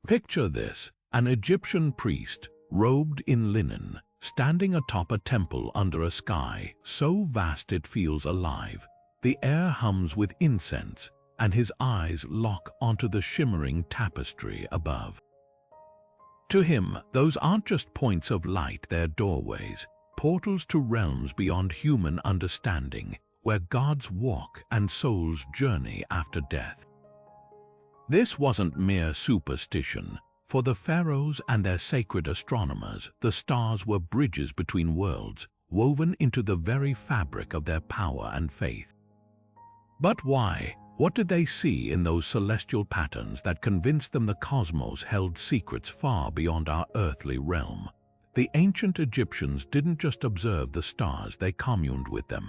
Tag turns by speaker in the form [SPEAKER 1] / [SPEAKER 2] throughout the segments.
[SPEAKER 1] Picture this, an Egyptian priest, robed in linen, standing atop a temple under a sky so vast it feels alive. The air hums with incense, and his eyes lock onto the shimmering tapestry above. To him, those aren't just points of light, they're doorways, portals to realms beyond human understanding, where gods walk and souls journey after death. This wasn't mere superstition. For the pharaohs and their sacred astronomers, the stars were bridges between worlds, woven into the very fabric of their power and faith. But why? What did they see in those celestial patterns that convinced them the cosmos held secrets far beyond our earthly realm? The ancient Egyptians didn't just observe the stars, they communed with them.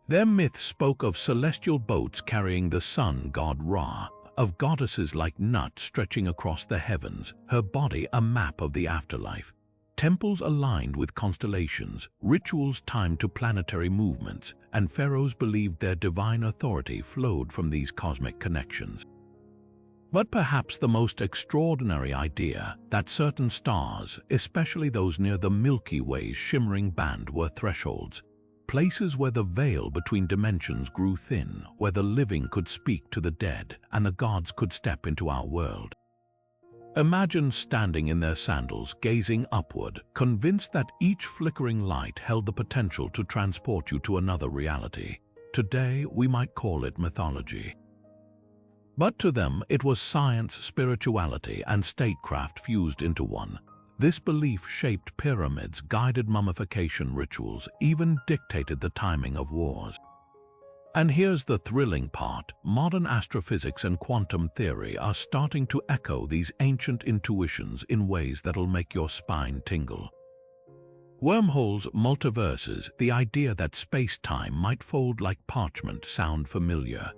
[SPEAKER 1] Their myths spoke of celestial boats carrying the sun god Ra, of goddesses like Nut stretching across the heavens, her body a map of the afterlife, temples aligned with constellations, rituals timed to planetary movements, and pharaohs believed their divine authority flowed from these cosmic connections. But perhaps the most extraordinary idea, that certain stars, especially those near the Milky Way's shimmering band, were thresholds, places where the veil between dimensions grew thin, where the living could speak to the dead and the gods could step into our world. Imagine standing in their sandals, gazing upward, convinced that each flickering light held the potential to transport you to another reality. Today, we might call it mythology. But to them, it was science, spirituality, and statecraft fused into one. This belief shaped pyramids, guided mummification rituals, even dictated the timing of wars. And here's the thrilling part: modern astrophysics and quantum theory are starting to echo these ancient intuitions in ways that'll make your spine tingle. Wormholes, multiverses, the idea that space-time might fold like parchment sound familiar.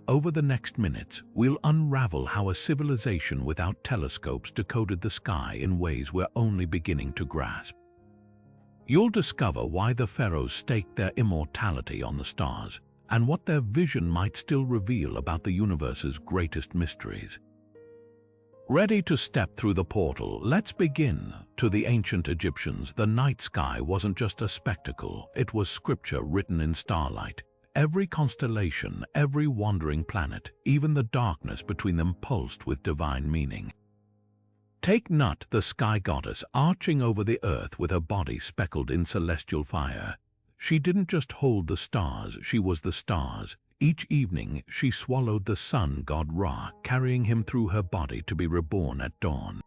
[SPEAKER 1] Over the next minutes, we'll unravel how a civilization without telescopes decoded the sky in ways we're only beginning to grasp. You'll discover why the pharaohs staked their immortality on the stars, and what their vision might still reveal about the universe's greatest mysteries. Ready to step through the portal? Let's begin. To the ancient Egyptians, the night sky wasn't just a spectacle, it was scripture written in starlight. Every constellation, every wandering planet, even the darkness between them pulsed with divine meaning. Take Nut, the sky goddess, arching over the earth with her body speckled in celestial fire. She didn't just hold the stars, she was the stars. Each evening, she swallowed the sun god Ra, carrying him through her body to be reborn at dawn.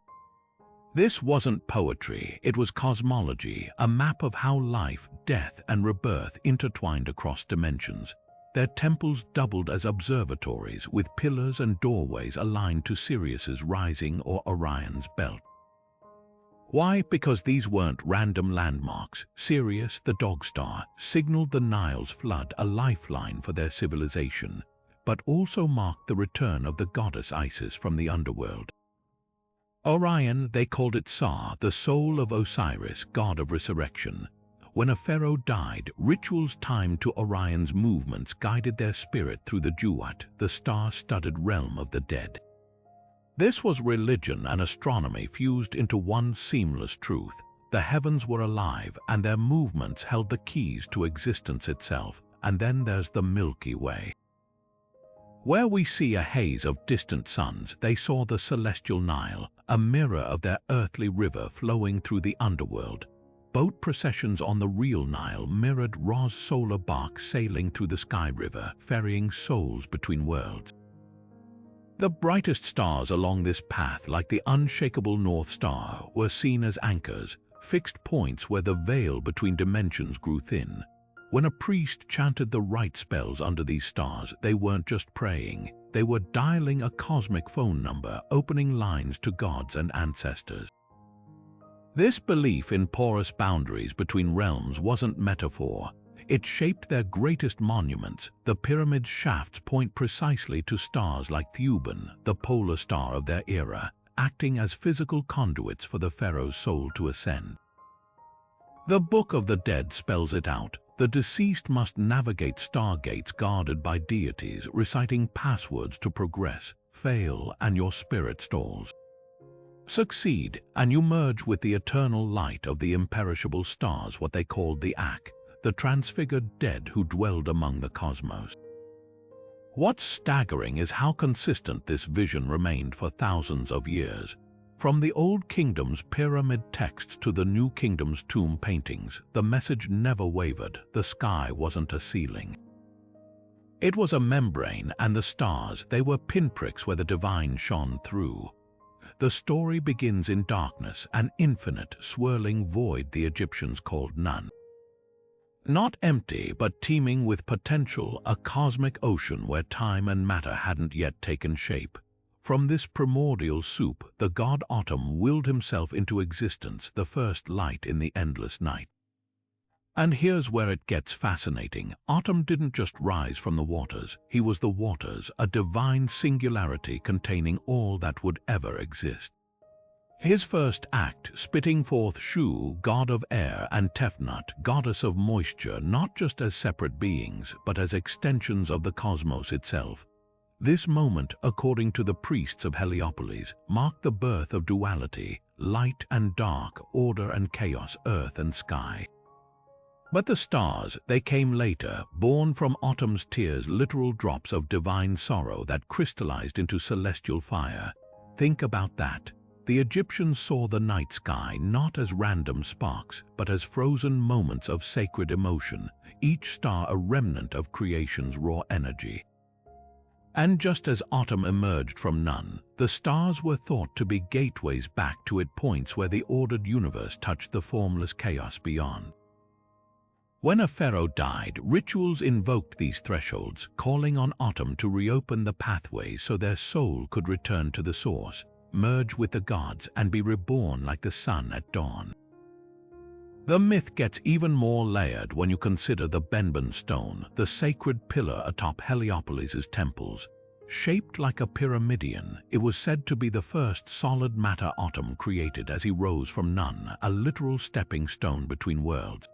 [SPEAKER 1] This wasn't poetry, it was cosmology, a map of how life, death, and rebirth intertwined across dimensions. Their temples doubled as observatories, with pillars and doorways aligned to Sirius's rising or Orion's belt. Why? Because these weren't random landmarks. Sirius, the dog star, signaled the Nile's flood, a lifeline for their civilization, but also marked the return of the goddess Isis from the underworld. Orion, they called it Sa, the soul of Osiris, god of resurrection. When a pharaoh died, rituals timed to Orion's movements guided their spirit through the Duat, the star-studded realm of the dead. This was religion and astronomy fused into one seamless truth. The heavens were alive, and their movements held the keys to existence itself. And then there's the Milky Way. Where we see a haze of distant suns, they saw the celestial Nile, a mirror of their earthly river flowing through the underworld. Boat processions on the real Nile mirrored Ra's solar bark sailing through the sky river, ferrying souls between worlds. The brightest stars along this path, like the unshakable North Star, were seen as anchors, fixed points where the veil between dimensions grew thin. When a priest chanted the right spells under these stars, they weren't just praying, they were dialing a cosmic phone number, opening lines to gods and ancestors. This belief in porous boundaries between realms wasn't metaphor. It shaped their greatest monuments. The pyramid's shafts point precisely to stars like Thuban, the polar star of their era, acting as physical conduits for the pharaoh's soul to ascend. The Book of the Dead spells it out. The deceased must navigate stargates guarded by deities, reciting passwords to progress. Fail, and your spirit stalls. Succeed, and you merge with the eternal light of the imperishable stars, what they called the Ak, the transfigured dead who dwelled among the cosmos. What's staggering is how consistent this vision remained for thousands of years. From the Old Kingdom's pyramid texts to the New Kingdom's tomb paintings, the message never wavered. The sky wasn't a ceiling. It was a membrane, and the stars, they were pinpricks where the divine shone through. The story begins in darkness, an infinite, swirling void the Egyptians called none. Not empty, but teeming with potential, a cosmic ocean where time and matter hadn't yet taken shape. From this primordial soup, the god Atum willed himself into existence, the first light in the endless night. And here's where it gets fascinating. Atum didn't just rise from the waters. He was the waters, a divine singularity containing all that would ever exist. His first act, spitting forth Shu, god of air, and Tefnut, goddess of moisture, not just as separate beings, but as extensions of the cosmos itself. This moment, according to the priests of Heliopolis, marked the birth of duality, light and dark, order and chaos, earth and sky. But the stars, they came later, born from Atum's tears, literal drops of divine sorrow that crystallized into celestial fire. Think about that. The Egyptians saw the night sky not as random sparks, but as frozen moments of sacred emotion, each star a remnant of creation's raw energy. And just as Atum emerged from none, the stars were thought to be gateways back to it, points where the ordered universe touched the formless chaos beyond. When a pharaoh died, rituals invoked these thresholds, calling on Atum to reopen the pathway so their soul could return to the source, merge with the gods, and be reborn like the sun at dawn. The myth gets even more layered when you consider the Benben stone, the sacred pillar atop Heliopolis' temples. Shaped like a pyramidion, it was said to be the first solid matter Atum created as he rose from none, a literal stepping stone between worlds.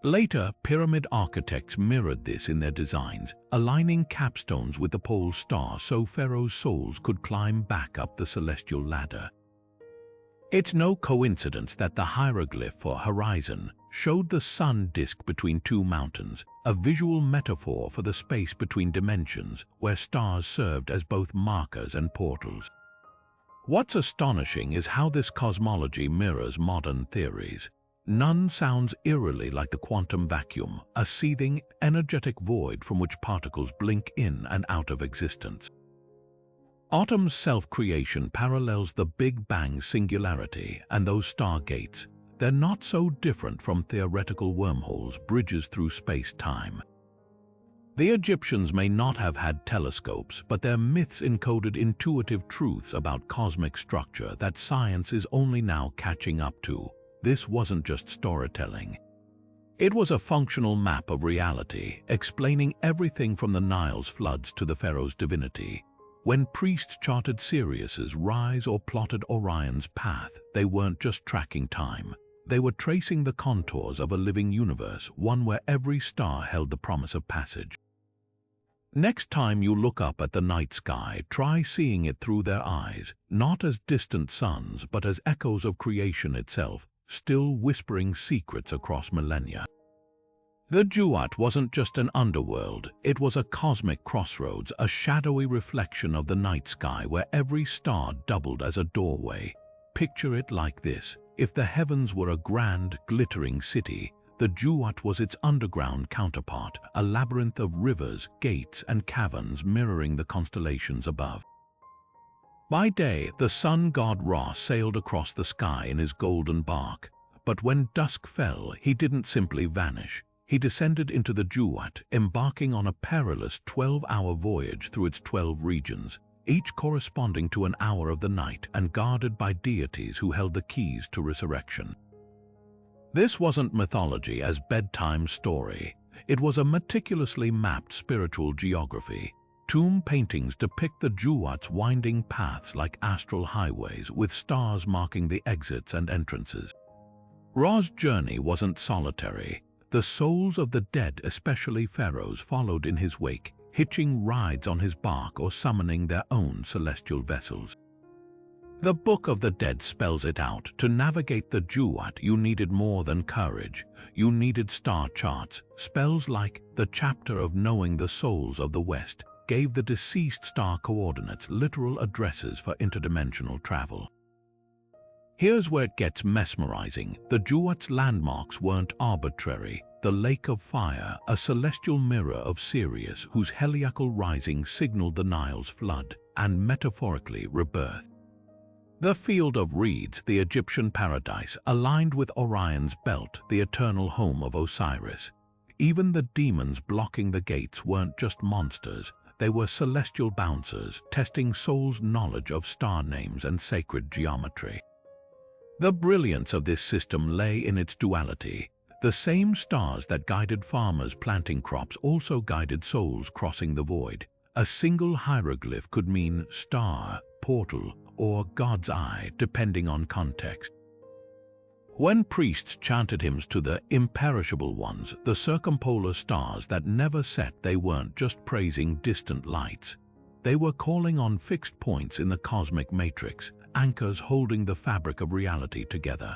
[SPEAKER 1] Later, pyramid architects mirrored this in their designs, aligning capstones with the pole star so pharaohs' souls could climb back up the celestial ladder. It's no coincidence that the hieroglyph for horizon showed the sun disk between two mountains, a visual metaphor for the space between dimensions where stars served as both markers and portals. What's astonishing is how this cosmology mirrors modern theories. None sounds eerily like the quantum vacuum, a seething, energetic void from which particles blink in and out of existence. Atum's self-creation parallels the Big Bang's singularity, and those stargates, they're not so different from theoretical wormholes, bridges through space-time. The Egyptians may not have had telescopes, but their myths encoded intuitive truths about cosmic structure that science is only now catching up to. This wasn't just storytelling. It was a functional map of reality, explaining everything from the Nile's floods to the pharaoh's divinity. When priests charted Sirius's rise or plotted Orion's path, they weren't just tracking time. They were tracing the contours of a living universe, one where every star held the promise of passage. Next time you look up at the night sky, try seeing it through their eyes, not as distant suns, but as echoes of creation itself, still whispering secrets across millennia. The Duat wasn't just an underworld, it was a cosmic crossroads, a shadowy reflection of the night sky where every star doubled as a doorway. Picture it like this: if the heavens were a grand, glittering city, the Duat was its underground counterpart, a labyrinth of rivers, gates, and caverns mirroring the constellations above. By day, the sun god Ra sailed across the sky in his golden bark, but when dusk fell, he didn't simply vanish. He descended into the Duat, embarking on a perilous 12-hour voyage through its 12 regions, each corresponding to an hour of the night and guarded by deities who held the keys to resurrection. This wasn't mythology as bedtime story. It was a meticulously mapped spiritual geography. Tomb paintings depict the Duat's winding paths like astral highways, with stars marking the exits and entrances. Ra's journey wasn't solitary. The souls of the dead, especially pharaohs, followed in his wake, hitching rides on his bark or summoning their own celestial vessels. The Book of the Dead spells it out. To navigate the Duat, you needed more than courage. You needed star charts. Spells like the Chapter of Knowing the Souls of the West gave the deceased star coordinates, literal addresses for interdimensional travel. Here's where it gets mesmerizing. The Duat's landmarks weren't arbitrary. The Lake of Fire, a celestial mirror of Sirius, whose heliacal rising signaled the Nile's flood and, metaphorically, rebirth. The Field of Reeds, the Egyptian paradise, aligned with Orion's belt, the eternal home of Osiris. Even the demons blocking the gates weren't just monsters. They were celestial bouncers, testing souls' knowledge of star names and sacred geometry. The brilliance of this system lay in its duality. The same stars that guided farmers planting crops also guided souls crossing the void. A single hieroglyph could mean star, portal, or God's eye, depending on context. When priests chanted hymns to the imperishable ones, the circumpolar stars that never set, they weren't just praising distant lights. They were calling on fixed points in the cosmic matrix, anchors holding the fabric of reality together.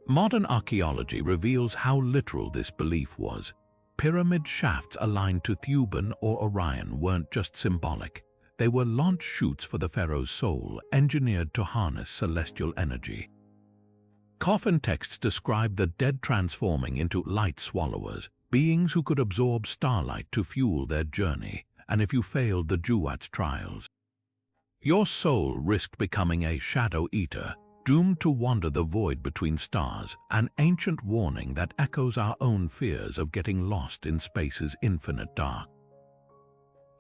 [SPEAKER 1] Modern archaeology reveals how literal this belief was. Pyramid shafts aligned to Thuban or Orion weren't just symbolic. They were launch chutes for the Pharaoh's soul, engineered to harness celestial energy. Coffin texts describe the dead transforming into light swallowers, beings who could absorb starlight to fuel their journey, and if you failed the Duat's trials, your soul risked becoming a shadow eater, doomed to wander the void between stars, an ancient warning that echoes our own fears of getting lost in space's infinite dark.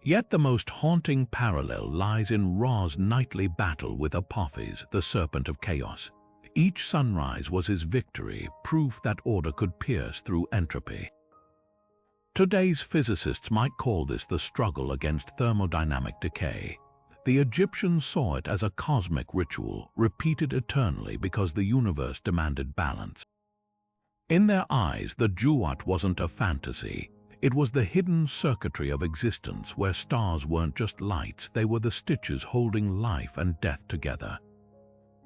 [SPEAKER 1] Yet the most haunting parallel lies in Ra's nightly battle with Apophis, the serpent of chaos. Each sunrise was his victory, proof that order could pierce through entropy. Today's physicists might call this the struggle against thermodynamic decay. The Egyptians saw it as a cosmic ritual, repeated eternally because the universe demanded balance. In their eyes, the Duat wasn't a fantasy. It was the hidden circuitry of existence where stars weren't just lights, they were the stitches holding life and death together.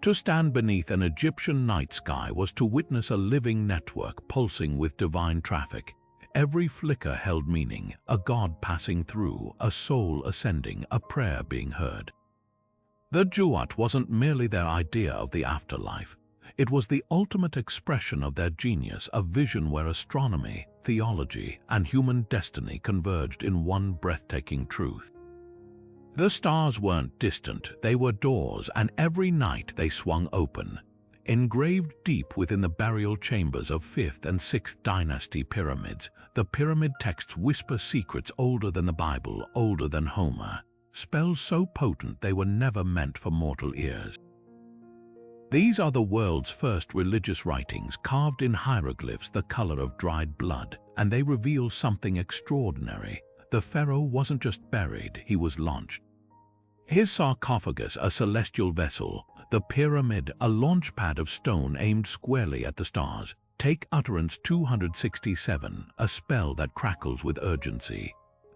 [SPEAKER 1] To stand beneath an Egyptian night sky was to witness a living network pulsing with divine traffic. Every flicker held meaning, a god passing through, a soul ascending, a prayer being heard. The Duat wasn't merely their idea of the afterlife. It was the ultimate expression of their genius, a vision where astronomy, theology, and human destiny converged in one breathtaking truth. The stars weren't distant, they were doors, and every night they swung open. Engraved deep within the burial chambers of 5th and 6th dynasty pyramids, the pyramid texts whisper secrets older than the Bible, older than Homer, spells so potent they were never meant for mortal ears. These are the world's first religious writings, carved in hieroglyphs the color of dried blood, and they reveal something extraordinary. The Pharaoh wasn't just buried, he was launched. His sarcophagus, a celestial vessel, the pyramid, a launch pad of stone aimed squarely at the stars. Take utterance 267, a spell that crackles with urgency.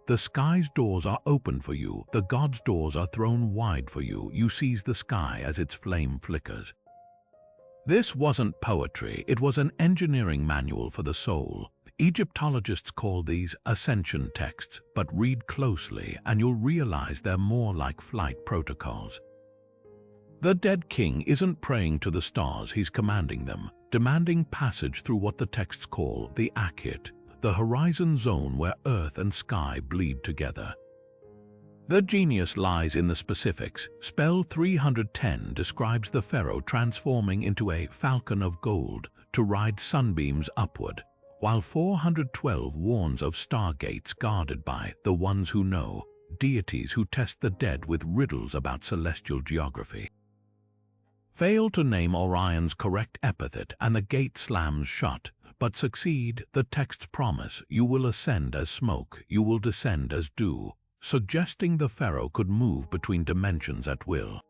[SPEAKER 1] The sky's doors are open for you, the gods' doors are thrown wide for you. You seize the sky as its flame flickers. This wasn't poetry, it was an engineering manual for the soul. Egyptologists call these ascension texts, but read closely and you'll realize they're more like flight protocols. The dead king isn't praying to the stars, he's commanding them, demanding passage through what the texts call the Akhit, the horizon zone where earth and sky bleed together. The genius lies in the specifics. Spell 310 describes the Pharaoh transforming into a falcon of gold to ride sunbeams upward, while 412 warns of stargates guarded by the ones who know, deities who test the dead with riddles about celestial geography. Fail to name Orion's correct epithet and the gate slams shut, but succeed, the texts promise, you will ascend as smoke, you will descend as dew, suggesting the Pharaoh could move between dimensions at will.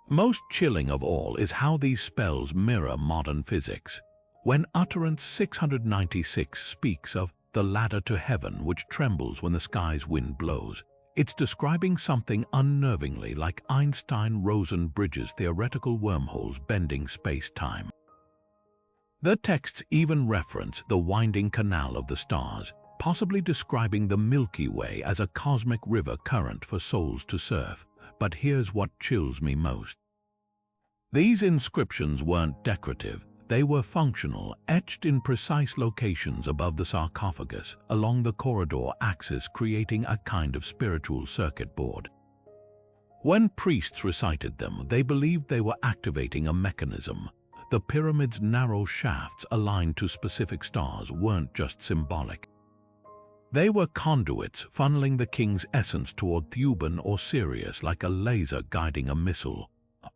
[SPEAKER 1] Most chilling of all is how these spells mirror modern physics. When utterance 696 speaks of the ladder to heaven which trembles when the sky's wind blows, It's describing something unnervingly like Einstein-Rosen bridges, theoretical wormholes bending space-time. The texts even reference the winding canal of the stars, possibly describing the Milky Way as a cosmic river current for souls to surf. But here's what chills me most. These inscriptions weren't decorative, they were functional, etched in precise locations above the sarcophagus, along the corridor axis, creating a kind of spiritual circuit board. When priests recited them, they believed they were activating a mechanism. The pyramid's narrow shafts aligned to specific stars weren't just symbolic. They were conduits funneling the king's essence toward Thuban or Sirius like a laser guiding a missile.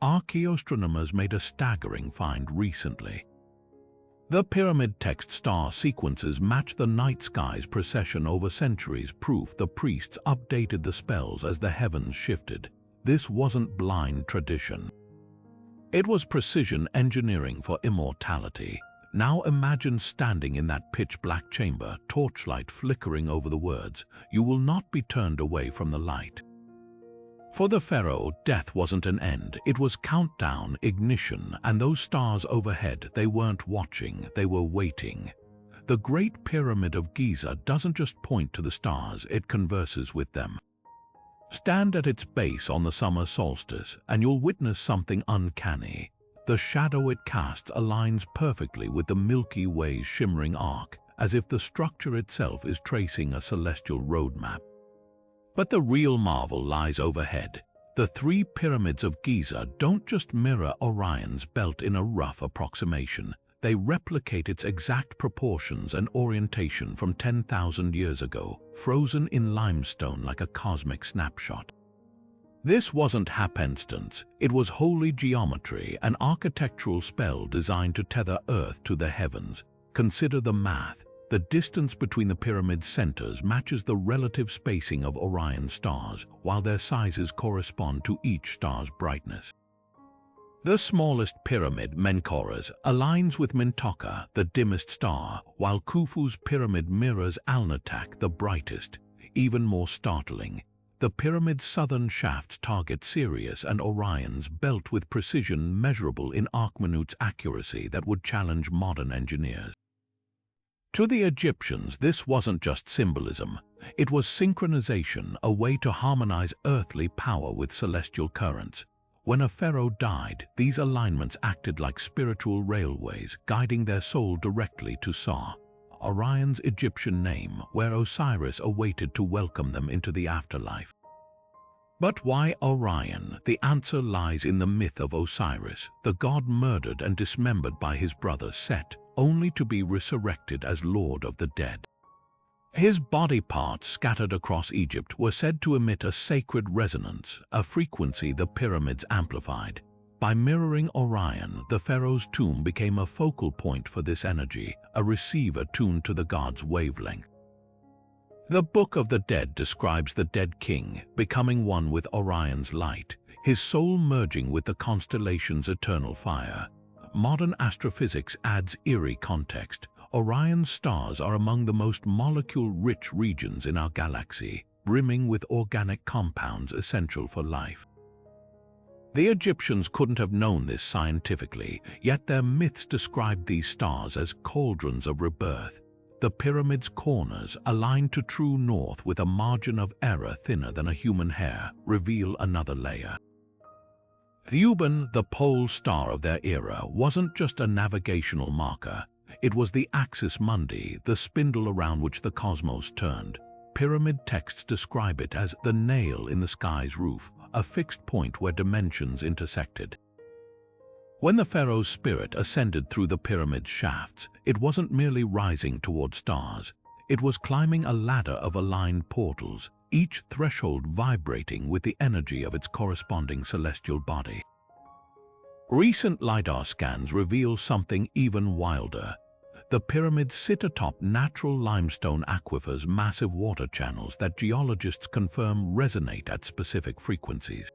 [SPEAKER 1] Archaeoastronomers made a staggering find recently. The pyramid text star sequences match the night sky's precession over centuries, proof the priests updated the spells as the heavens shifted. This wasn't blind tradition. It was precision engineering for immortality. Now imagine standing in that pitch-black chamber, torchlight flickering over the words, "You will not be turned away from the light." For the pharaoh, death wasn't an end, it was countdown, ignition, and those stars overhead, they weren't watching, they were waiting. The Great Pyramid of Giza doesn't just point to the stars, it converses with them. Stand at its base on the summer solstice, and you'll witness something uncanny. The shadow it casts aligns perfectly with the Milky Way's shimmering arc, as if the structure itself is tracing a celestial roadmap. But the real marvel lies overhead. The three pyramids of Giza don't just mirror Orion's belt in a rough approximation. They replicate its exact proportions and orientation from 10,000 years ago, frozen in limestone like a cosmic snapshot. This wasn't happenstance, it was holy geometry, an architectural spell designed to tether Earth to the heavens. Consider the math. The distance between the pyramid's centers matches the relative spacing of Orion's stars, while their sizes correspond to each star's brightness. The smallest pyramid, Menkaura's, aligns with Mintoka, the dimmest star, while Khufu's pyramid mirrors Alnitak, the brightest. Even more startling, the pyramid's southern shafts target Sirius and Orion's belt with precision measurable in arcminutes accuracy that would challenge modern engineers. To the Egyptians, this wasn't just symbolism. It was synchronization, a way to harmonize earthly power with celestial currents. When a pharaoh died, these alignments acted like spiritual railways, guiding their soul directly to Sa, Orion's Egyptian name, where Osiris awaited to welcome them into the afterlife. But why Orion? The answer lies in the myth of Osiris, the god murdered and dismembered by his brother Set, only to be resurrected as Lord of the Dead. His body parts scattered across Egypt were said to emit a sacred resonance, a frequency the pyramids amplified. By mirroring Orion, the pharaoh's tomb became a focal point for this energy, a receiver tuned to the god's wavelength. The Book of the Dead describes the dead king becoming one with Orion's light, his soul merging with the constellation's eternal fire. Modern astrophysics adds eerie context. Orion's stars are among the most molecule-rich regions in our galaxy, brimming with organic compounds essential for life. The Egyptians couldn't have known this scientifically, yet their myths described these stars as cauldrons of rebirth. The pyramid's corners, aligned to true north with a margin of error thinner than a human hair, reveal another layer. Thuban, the pole star of their era, wasn't just a navigational marker. It was the axis mundi, the spindle around which the cosmos turned. Pyramid texts describe it as the nail in the sky's roof, a fixed point where dimensions intersected. When the pharaoh's spirit ascended through the pyramid's shafts, it wasn't merely rising toward stars. It was climbing a ladder of aligned portals, each threshold vibrating with the energy of its corresponding celestial body. Recent LiDAR scans reveal something even wilder. The pyramids sit atop natural limestone aquifers, massive water channels that geologists confirm resonate at specific frequencies.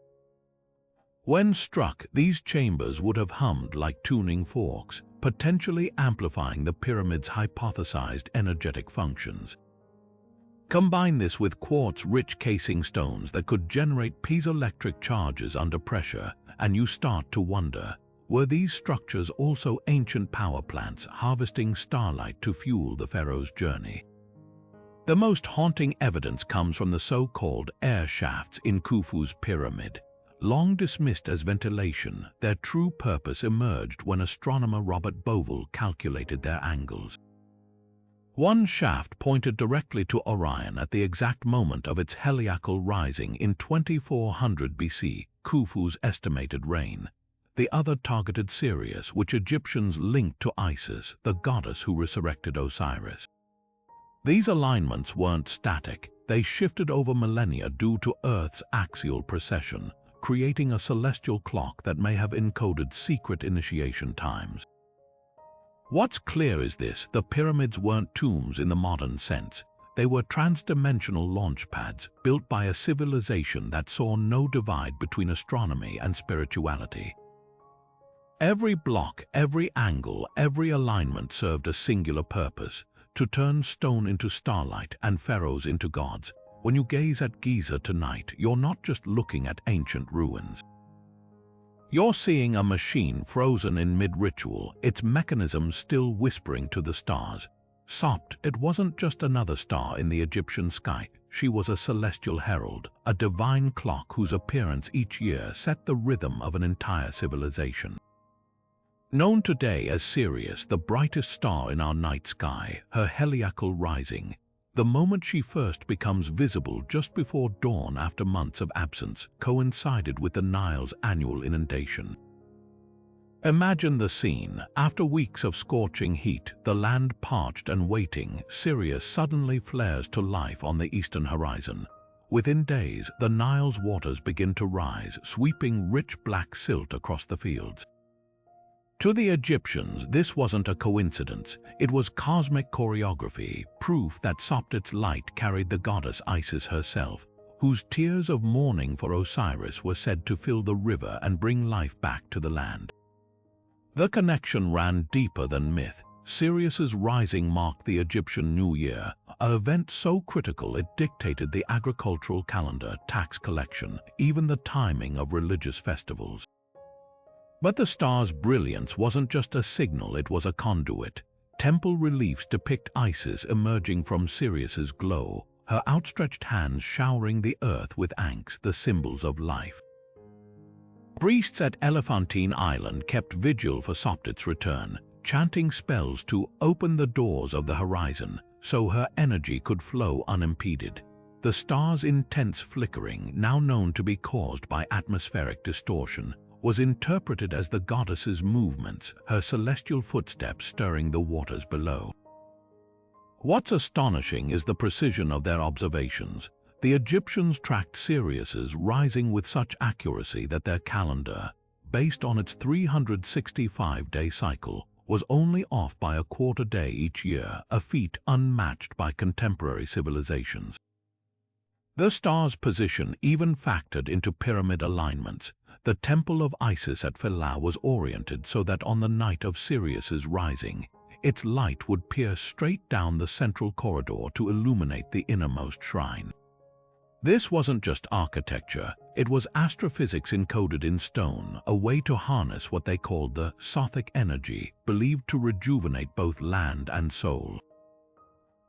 [SPEAKER 1] When struck, these chambers would have hummed like tuning forks, potentially amplifying the pyramid's hypothesized energetic functions. Combine this with quartz-rich casing stones that could generate piezoelectric charges under pressure, and you start to wonder, were these structures also ancient power plants harvesting starlight to fuel the Pharaoh's journey? The most haunting evidence comes from the so-called air shafts in Khufu's pyramid. Long dismissed as ventilation, their true purpose emerged when astronomer Robert Bovell calculated their angles. One shaft pointed directly to Orion at the exact moment of its heliacal rising in 2400 BC, Khufu's estimated reign. The other targeted Sirius, which Egyptians linked to Isis, the goddess who resurrected Osiris. These alignments weren't static, they shifted over millennia due to Earth's axial precession, creating a celestial clock that may have encoded secret initiation times. What's clear is this: the pyramids weren't tombs in the modern sense. They were transdimensional launch pads built by a civilization that saw no divide between astronomy and spirituality. Every block, every angle, every alignment served a singular purpose: to turn stone into starlight and pharaohs into gods. When you gaze at Giza tonight, you're not just looking at ancient ruins. You're seeing a machine frozen in mid-ritual, its mechanism still whispering to the stars. Sopt, it wasn't just another star in the Egyptian sky. She was a celestial herald, a divine clock whose appearance each year set the rhythm of an entire civilization. Known today as Sirius, the brightest star in our night sky, her heliacal rising, the moment she first becomes visible just before dawn after months of absence, coincided with the Nile's annual inundation. Imagine the scene. After weeks of scorching heat, the land parched and waiting, Sirius suddenly flares to life on the eastern horizon. Within days, the Nile's waters begin to rise, sweeping rich black silt across the fields. To the Egyptians, this wasn't a coincidence. It was cosmic choreography, proof that Sopt's light carried the goddess Isis herself, whose tears of mourning for Osiris were said to fill the river and bring life back to the land. The connection ran deeper than myth. Sirius's rising marked the Egyptian New Year, an event so critical it dictated the agricultural calendar, tax collection, even the timing of religious festivals. But the star's brilliance wasn't just a signal, it was a conduit. Temple reliefs depict Isis emerging from Sirius's glow, her outstretched hands showering the earth with ankhs, the symbols of life. Priests at Elephantine Island kept vigil for Sopt's return, chanting spells to open the doors of the horizon so her energy could flow unimpeded. The star's intense flickering, now known to be caused by atmospheric distortion, was interpreted as the goddess's movements, her celestial footsteps stirring the waters below. What's astonishing is the precision of their observations. The Egyptians tracked Sirius's rising with such accuracy that their calendar, based on its 365-day cycle, was only off by a quarter day each year, a feat unmatched by contemporary civilizations. The star's position even factored into pyramid alignments. The temple of Isis at Philae was oriented so that on the night of Sirius's rising, its light would pierce straight down the central corridor to illuminate the innermost shrine. This wasn't just architecture, it was astrophysics encoded in stone, a way to harness what they called the Sothic energy, believed to rejuvenate both land and soul.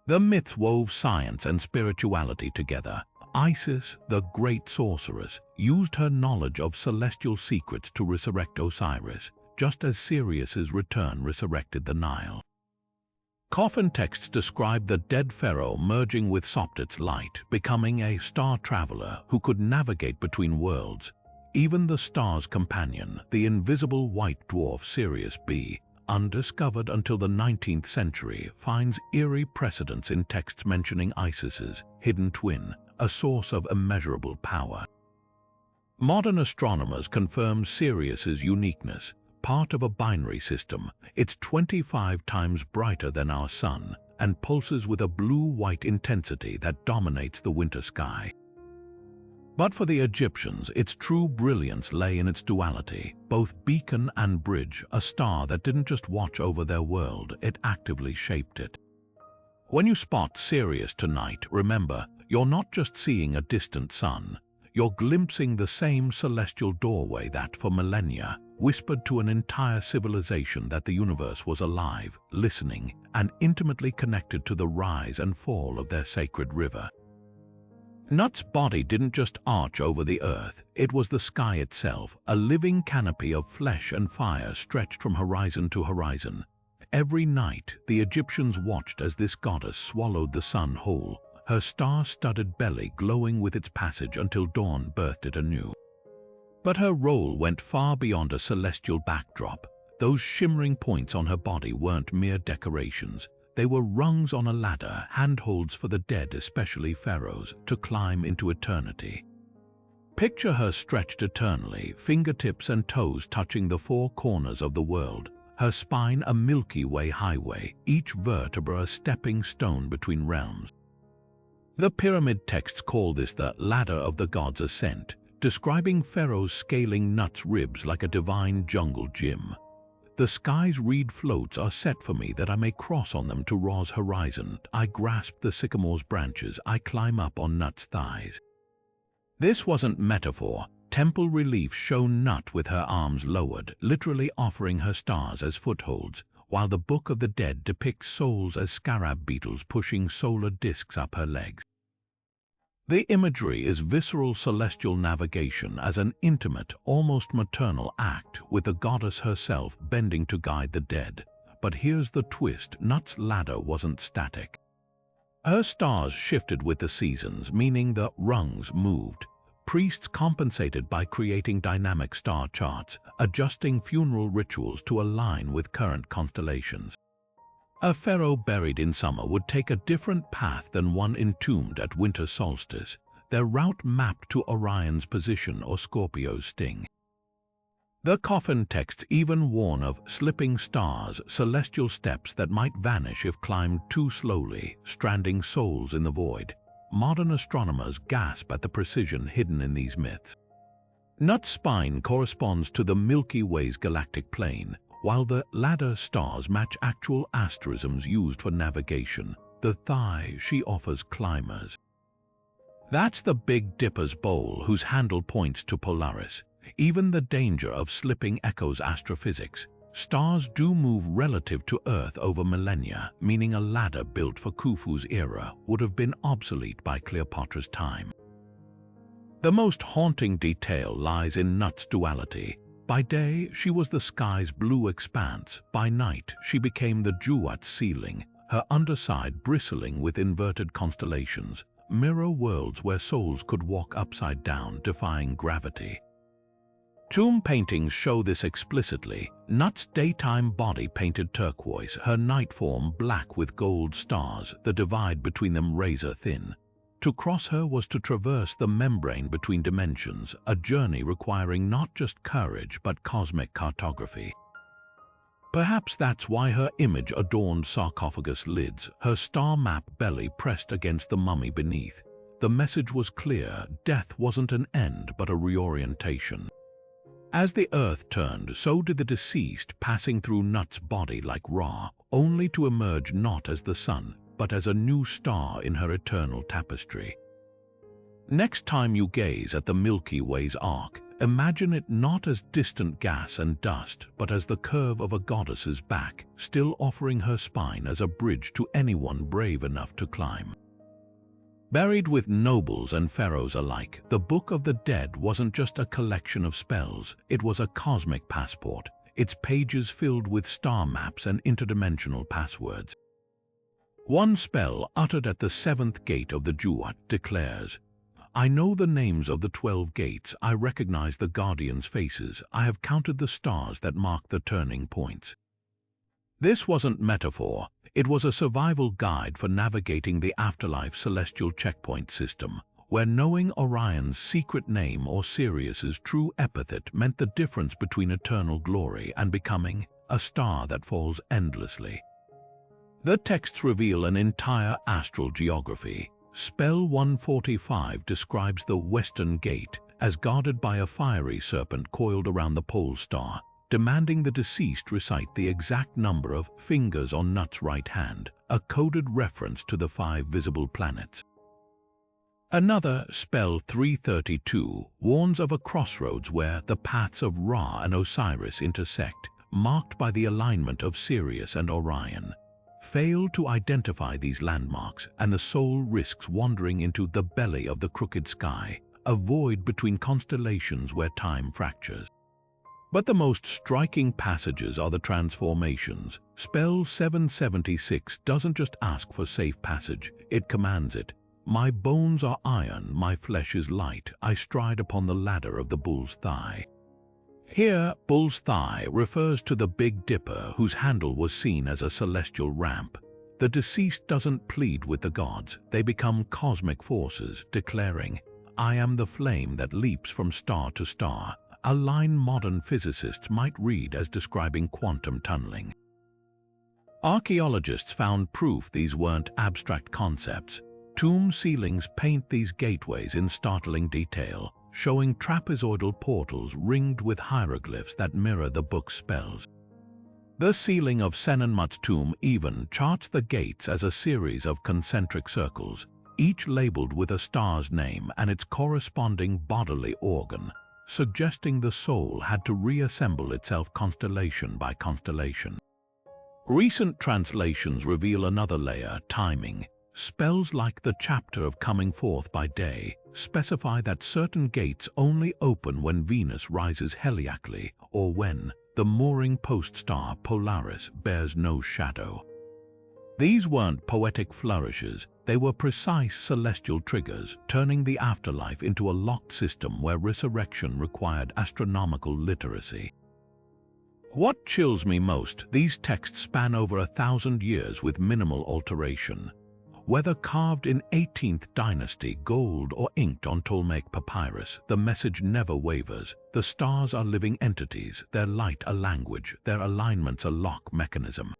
[SPEAKER 1] The myths wove science and spirituality together. Isis, the great sorceress, used her knowledge of celestial secrets to resurrect Osiris, just as Sirius's return resurrected the Nile. Coffin texts describe the dead pharaoh merging with Sopt's light, becoming a star traveler who could navigate between worlds. Even the star's companion, the invisible white dwarf Sirius B, undiscovered until the 19th century, finds eerie precedents in texts mentioning Isis's hidden twin, a source of immeasurable power. Modern astronomers confirm Sirius's uniqueness. Part of a binary system, it's 25 times brighter than our sun and pulses with a blue-white intensity that dominates the winter sky. But for the Egyptians, its true brilliance lay in its duality, both beacon and bridge, a star that didn't just watch over their world, it actively shaped it. When you spot Sirius tonight, remember, you're not just seeing a distant sun. You're glimpsing the same celestial doorway that, for millennia, whispered to an entire civilization that the universe was alive, listening, and intimately connected to the rise and fall of their sacred river. Nut's body didn't just arch over the earth, it was the sky itself, a living canopy of flesh and fire stretched from horizon to horizon. Every night, the Egyptians watched as this goddess swallowed the sun whole, her star-studded belly glowing with its passage until dawn birthed it anew. But her role went far beyond a celestial backdrop. Those shimmering points on her body weren't mere decorations. They were rungs on a ladder, handholds for the dead, especially pharaohs, to climb into eternity. Picture her stretched eternally, fingertips and toes touching the four corners of the world, her spine a Milky Way highway, each vertebra a stepping stone between realms. The pyramid texts call this the ladder of the gods' ascent, describing pharaohs scaling Nut's ribs like a divine jungle gym. The sky's reed floats are set for me that I may cross on them to Ra's horizon. I grasp the sycamore's branches, I climb up on Nut's thighs. This wasn't metaphor. Temple reliefs show Nut with her arms lowered, literally offering her stars as footholds, while the Book of the Dead depicts souls as scarab beetles pushing solar disks up her legs. The imagery is visceral celestial navigation as an intimate, almost maternal act, with the goddess herself bending to guide the dead. But here's the twist: Nut's ladder wasn't static. Her stars shifted with the seasons, meaning the rungs moved. Priests compensated by creating dynamic star charts, adjusting funeral rituals to align with current constellations. A pharaoh buried in summer would take a different path than one entombed at winter solstice, their route mapped to Orion's position or Scorpio's sting. The coffin texts even warn of slipping stars, celestial steps that might vanish if climbed too slowly, stranding souls in the void. Modern astronomers gasp at the precision hidden in these myths. Nut's spine corresponds to the Milky Way's galactic plane, while the ladder stars match actual asterisms used for navigation. The thigh she offers climbers. That's the Big Dipper's bowl, whose handle points to Polaris. Even the danger of slipping echoes astrophysics. Stars do move relative to Earth over millennia, meaning a ladder built for Khufu's era would have been obsolete by Cleopatra's time. The most haunting detail lies in Nut's duality. By day, she was the sky's blue expanse. By night, she became the Duat ceiling, her underside bristling with inverted constellations, mirror worlds where souls could walk upside down, defying gravity. Tomb paintings show this explicitly. Nut's daytime body painted turquoise, her night form black with gold stars, the divide between them razor-thin. To cross her was to traverse the membrane between dimensions, a journey requiring not just courage but cosmic cartography. Perhaps that's why her image adorned sarcophagus lids, her star map belly pressed against the mummy beneath. The message was clear: death wasn't an end but a reorientation. As the earth turned, so did the deceased, passing through Nut's body like Ra, only to emerge not as the sun, but as a new star in her eternal tapestry. Next time you gaze at the Milky Way's arc, imagine it not as distant gas and dust, but as the curve of a goddess's back, still offering her spine as a bridge to anyone brave enough to climb. Buried with nobles and pharaohs alike, the Book of the Dead wasn't just a collection of spells, it was a cosmic passport, its pages filled with star maps and interdimensional passwords. One spell, uttered at the 7th gate of the Duat, declares, "I know the names of the 12 gates, I recognize the guardians' faces, I have counted the stars that mark the turning points." This wasn't metaphor, it was a survival guide for navigating the afterlife celestial checkpoint system, where knowing Orion's secret name or Sirius's true epithet meant the difference between eternal glory and becoming a star that falls endlessly. The texts reveal an entire astral geography. Spell 145 describes the Western Gate as guarded by a fiery serpent coiled around the pole star, demanding the deceased recite the exact number of fingers on Nut's right hand, a coded reference to the 5 visible planets. Another, spell 332, warns of a crossroads where the paths of Ra and Osiris intersect, marked by the alignment of Sirius and Orion. Fail to identify these landmarks, and the soul risks wandering into the belly of the crooked sky, a void between constellations where time fractures. But the most striking passages are the transformations. Spell 776 doesn't just ask for safe passage, it commands it. My bones are iron, my flesh is light, I stride upon the ladder of the bull's thigh. Here, bull's thigh refers to the Big Dipper, whose handle was seen as a celestial ramp. The deceased doesn't plead with the gods, they become cosmic forces, declaring, I am the flame that leaps from star to star, a line modern physicists might read as describing quantum tunneling. Archaeologists found proof these weren't abstract concepts. Tomb ceilings paint these gateways in startling detail, showing trapezoidal portals ringed with hieroglyphs that mirror the book's spells. The ceiling of Senenmut's tomb even charts the gates as a series of concentric circles, each labeled with a star's name and its corresponding bodily organ, suggesting the soul had to reassemble itself constellation by constellation. Recent translations reveal another layer, timing. Spells like the chapter of Coming Forth by Day specify that certain gates only open when Venus rises heliacally or when the mooring post star Polaris bears no shadow. These weren't poetic flourishes, they were precise celestial triggers, turning the afterlife into a locked system where resurrection required astronomical literacy. What chills me most, these texts span over 1,000 years with minimal alteration. Whether carved in 18th dynasty gold or inked on Ptolemaic papyrus, the message never wavers. The stars are living entities, their light a language, their alignments a lock mechanism.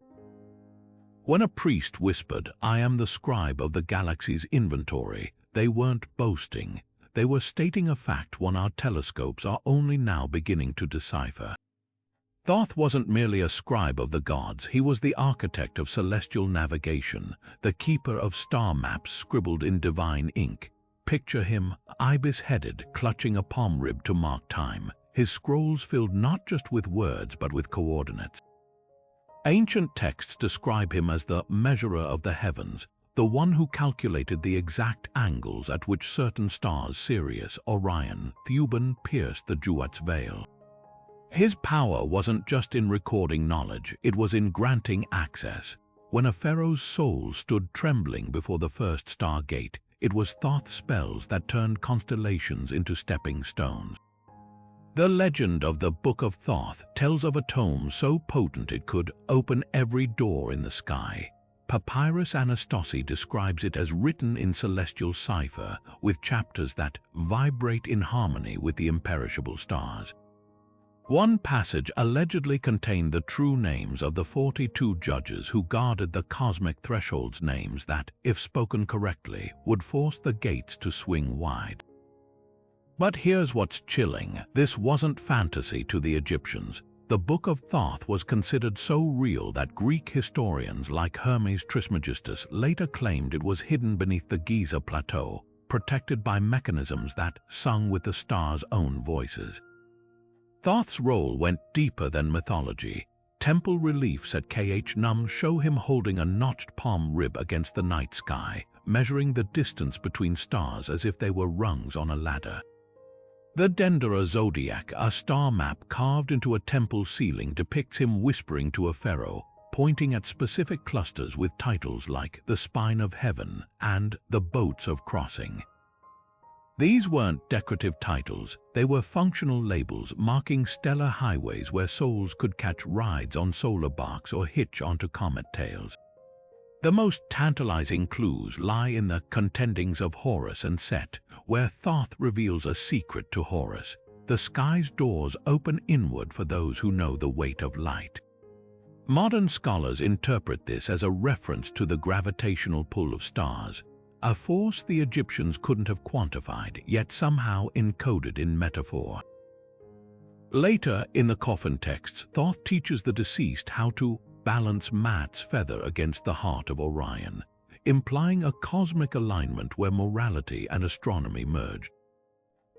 [SPEAKER 1] When a priest whispered, I am the scribe of the galaxy's inventory, they weren't boasting. They were stating a fact one our telescopes are only now beginning to decipher. Thoth wasn't merely a scribe of the gods, he was the architect of celestial navigation, the keeper of star maps scribbled in divine ink. Picture him, ibis-headed, clutching a palm rib to mark time, his scrolls filled not just with words but with coordinates. Ancient texts describe him as the measurer of the heavens, the one who calculated the exact angles at which certain stars, Sirius, Orion, Thuban, pierced the Duat's veil. His power wasn't just in recording knowledge, it was in granting access. When a pharaoh's soul stood trembling before the first Stargate, it was Thoth's spells that turned constellations into stepping stones. The legend of the Book of Thoth tells of a tome so potent it could open every door in the sky. Papyrus Anastasia describes it as written in celestial cipher, with chapters that vibrate in harmony with the imperishable stars. One passage allegedly contained the true names of the 42 judges who guarded the cosmic threshold's names that, if spoken correctly, would force the gates to swing wide. But here's what's chilling. This wasn't fantasy to the Egyptians. The Book of Thoth was considered so real that Greek historians like Hermes Trismegistus later claimed it was hidden beneath the Giza Plateau, protected by mechanisms that sung with the stars' own voices. Thoth's role went deeper than mythology. Temple reliefs at Khnum show him holding a notched palm rib against the night sky, measuring the distance between stars as if they were rungs on a ladder. The Dendera zodiac, a star map carved into a temple ceiling, depicts him whispering to a pharaoh, pointing at specific clusters with titles like the Spine of Heaven and the Boats of Crossing. These weren't decorative titles, they were functional labels marking stellar highways where souls could catch rides on solar barks or hitch onto comet tails. The most tantalizing clues lie in the contendings of Horus and Set, where Thoth reveals a secret to Horus. The sky's doors open inward for those who know the weight of light. Modern scholars interpret this as a reference to the gravitational pull of stars, a force the Egyptians couldn't have quantified, yet somehow encoded in metaphor. Later, in the coffin texts, Thoth teaches the deceased how to balance Mat's feather against the heart of Orion, implying a cosmic alignment where morality and astronomy merged.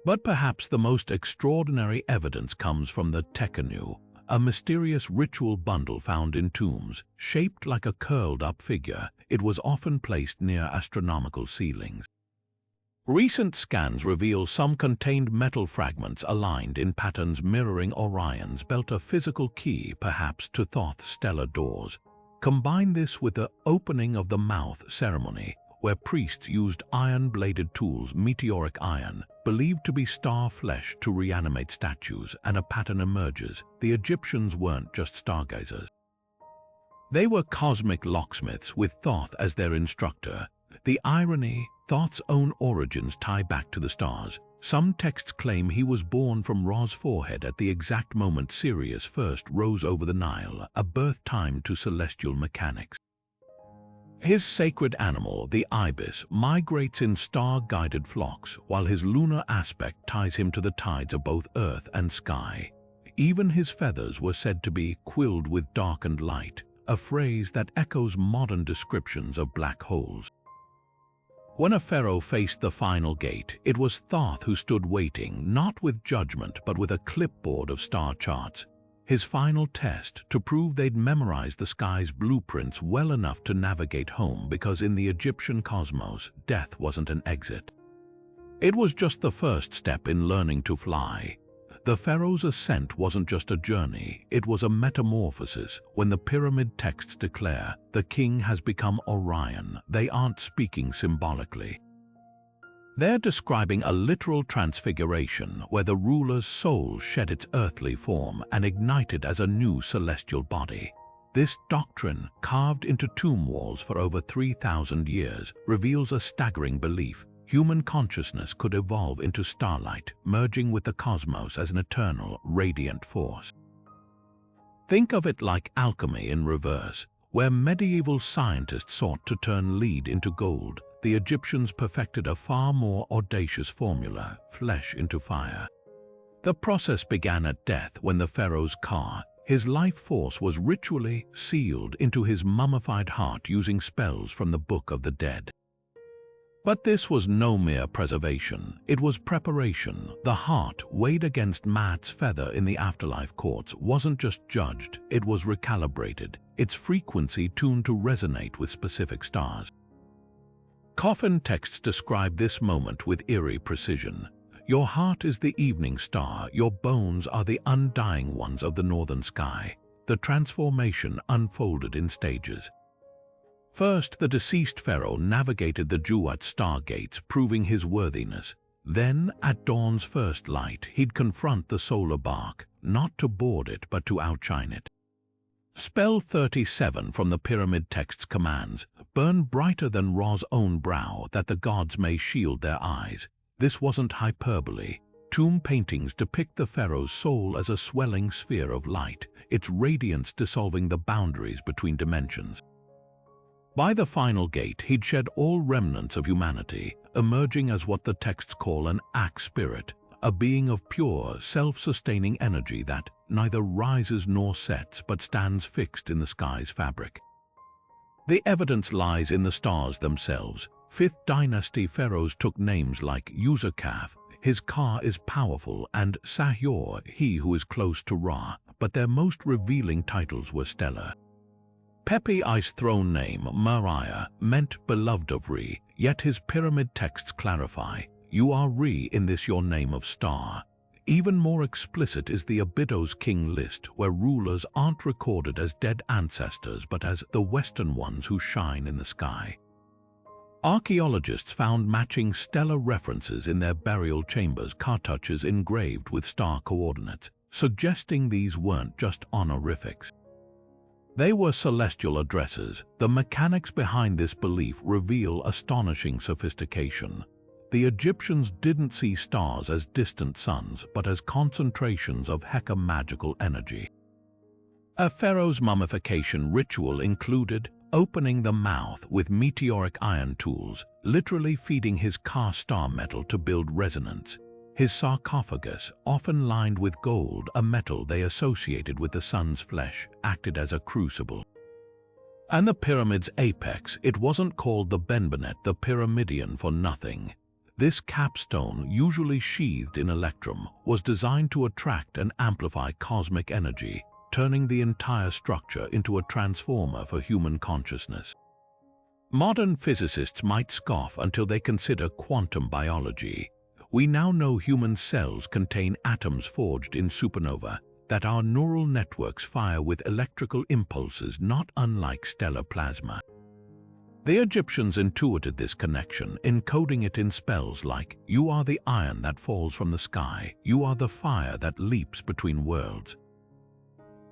[SPEAKER 1] But perhaps the most extraordinary evidence comes from the Tekenu, a mysterious ritual bundle found in tombs. Shaped like a curled-up figure, it was often placed near astronomical ceilings. Recent scans reveal some contained metal fragments aligned in patterns mirroring Orion's belt, a physical key perhaps to Thoth's stellar doors. Combine this with the opening of the mouth ceremony, where priests used iron-bladed tools, meteoric iron, believed to be star flesh, to reanimate statues, and a pattern emerges. The Egyptians weren't just stargazers. They were cosmic locksmiths with Thoth as their instructor. The irony, Thoth's own origins tie back to the stars. Some texts claim he was born from Ra's forehead at the exact moment Sirius first rose over the Nile, a birth time to celestial mechanics. His sacred animal, the ibis, migrates in star-guided flocks, while his lunar aspect ties him to the tides of both earth and sky. Even his feathers were said to be quilled with darkened light, a phrase that echoes modern descriptions of black holes. When a pharaoh faced the final gate, it was Thoth who stood waiting, not with judgment but with a clipboard of star charts. His final test, to prove they'd memorized the sky's blueprints well enough to navigate home, because in the Egyptian cosmos, death wasn't an exit. It was just the first step in learning to fly. The pharaoh's ascent wasn't just a journey, it was a metamorphosis. When the pyramid texts declare, "The king has become Orion," they aren't speaking symbolically. They're describing a literal transfiguration where the ruler's soul shed its earthly form and ignited as a new celestial body. This doctrine, carved into tomb walls for over 3,000 years, reveals a staggering belief. Human consciousness could evolve into starlight, merging with the cosmos as an eternal, radiant force. Think of it like alchemy in reverse. Where medieval scientists sought to turn lead into gold, the Egyptians perfected a far more audacious formula: flesh into fire. The process began at death, when the pharaoh's Ka, his life force, was ritually sealed into his mummified heart using spells from the Book of the Dead. But this was no mere preservation, it was preparation. The heart, weighed against Mat's feather in the afterlife courts, wasn't just judged, it was recalibrated, its frequency tuned to resonate with specific stars. Coffin texts describe this moment with eerie precision. Your heart is the evening star, your bones are the undying ones of the northern sky. The transformation unfolded in stages. First, the deceased pharaoh navigated the Duat stargates, proving his worthiness. Then, at dawn's first light, he'd confront the solar bark, not to board it but to outshine it. Spell 37 from the pyramid texts commands, "Burn brighter than Ra's own brow, that the gods may shield their eyes." This wasn't hyperbole. Tomb paintings depict the pharaoh's soul as a swelling sphere of light, its radiance dissolving the boundaries between dimensions. By the final gate, he'd shed all remnants of humanity, emerging as what the texts call an Ak spirit, a being of pure, self-sustaining energy that neither rises nor sets but stands fixed in the sky's fabric. The evidence lies in the stars themselves. 5th dynasty pharaohs took names like Userkaf, his Ka is powerful, and Sahyur, he who is close to Ra, but their most revealing titles were stellar. Pepi I's throne name, Mariah, meant beloved of Re, yet his pyramid texts clarify, "You are Re in this your name of star." Even more explicit is the Abydos king list, where rulers aren't recorded as dead ancestors but as the Western ones who shine in the sky. Archaeologists found matching stellar references in their burial chambers, cartouches engraved with star coordinates, suggesting these weren't just honorifics. They were celestial addresses. The mechanics behind this belief reveal astonishing sophistication. The Egyptians didn't see stars as distant suns, but as concentrations of magical energy. A pharaoh's mummification ritual included opening the mouth with meteoric iron tools, literally feeding his Ka star metal to build resonance. His sarcophagus, often lined with gold, a metal they associated with the sun's flesh, acted as a crucible. And the pyramid's apex, it wasn't called the Benbenet, the Pyramidion, for nothing. This capstone, usually sheathed in electrum, was designed to attract and amplify cosmic energy, turning the entire structure into a transformer for human consciousness. Modern physicists might scoff until they consider quantum biology. We now know human cells contain atoms forged in supernova, that our neural networks fire with electrical impulses not unlike stellar plasma. The Egyptians intuited this connection, encoding it in spells like, "You are the iron that falls from the sky, you are the fire that leaps between worlds."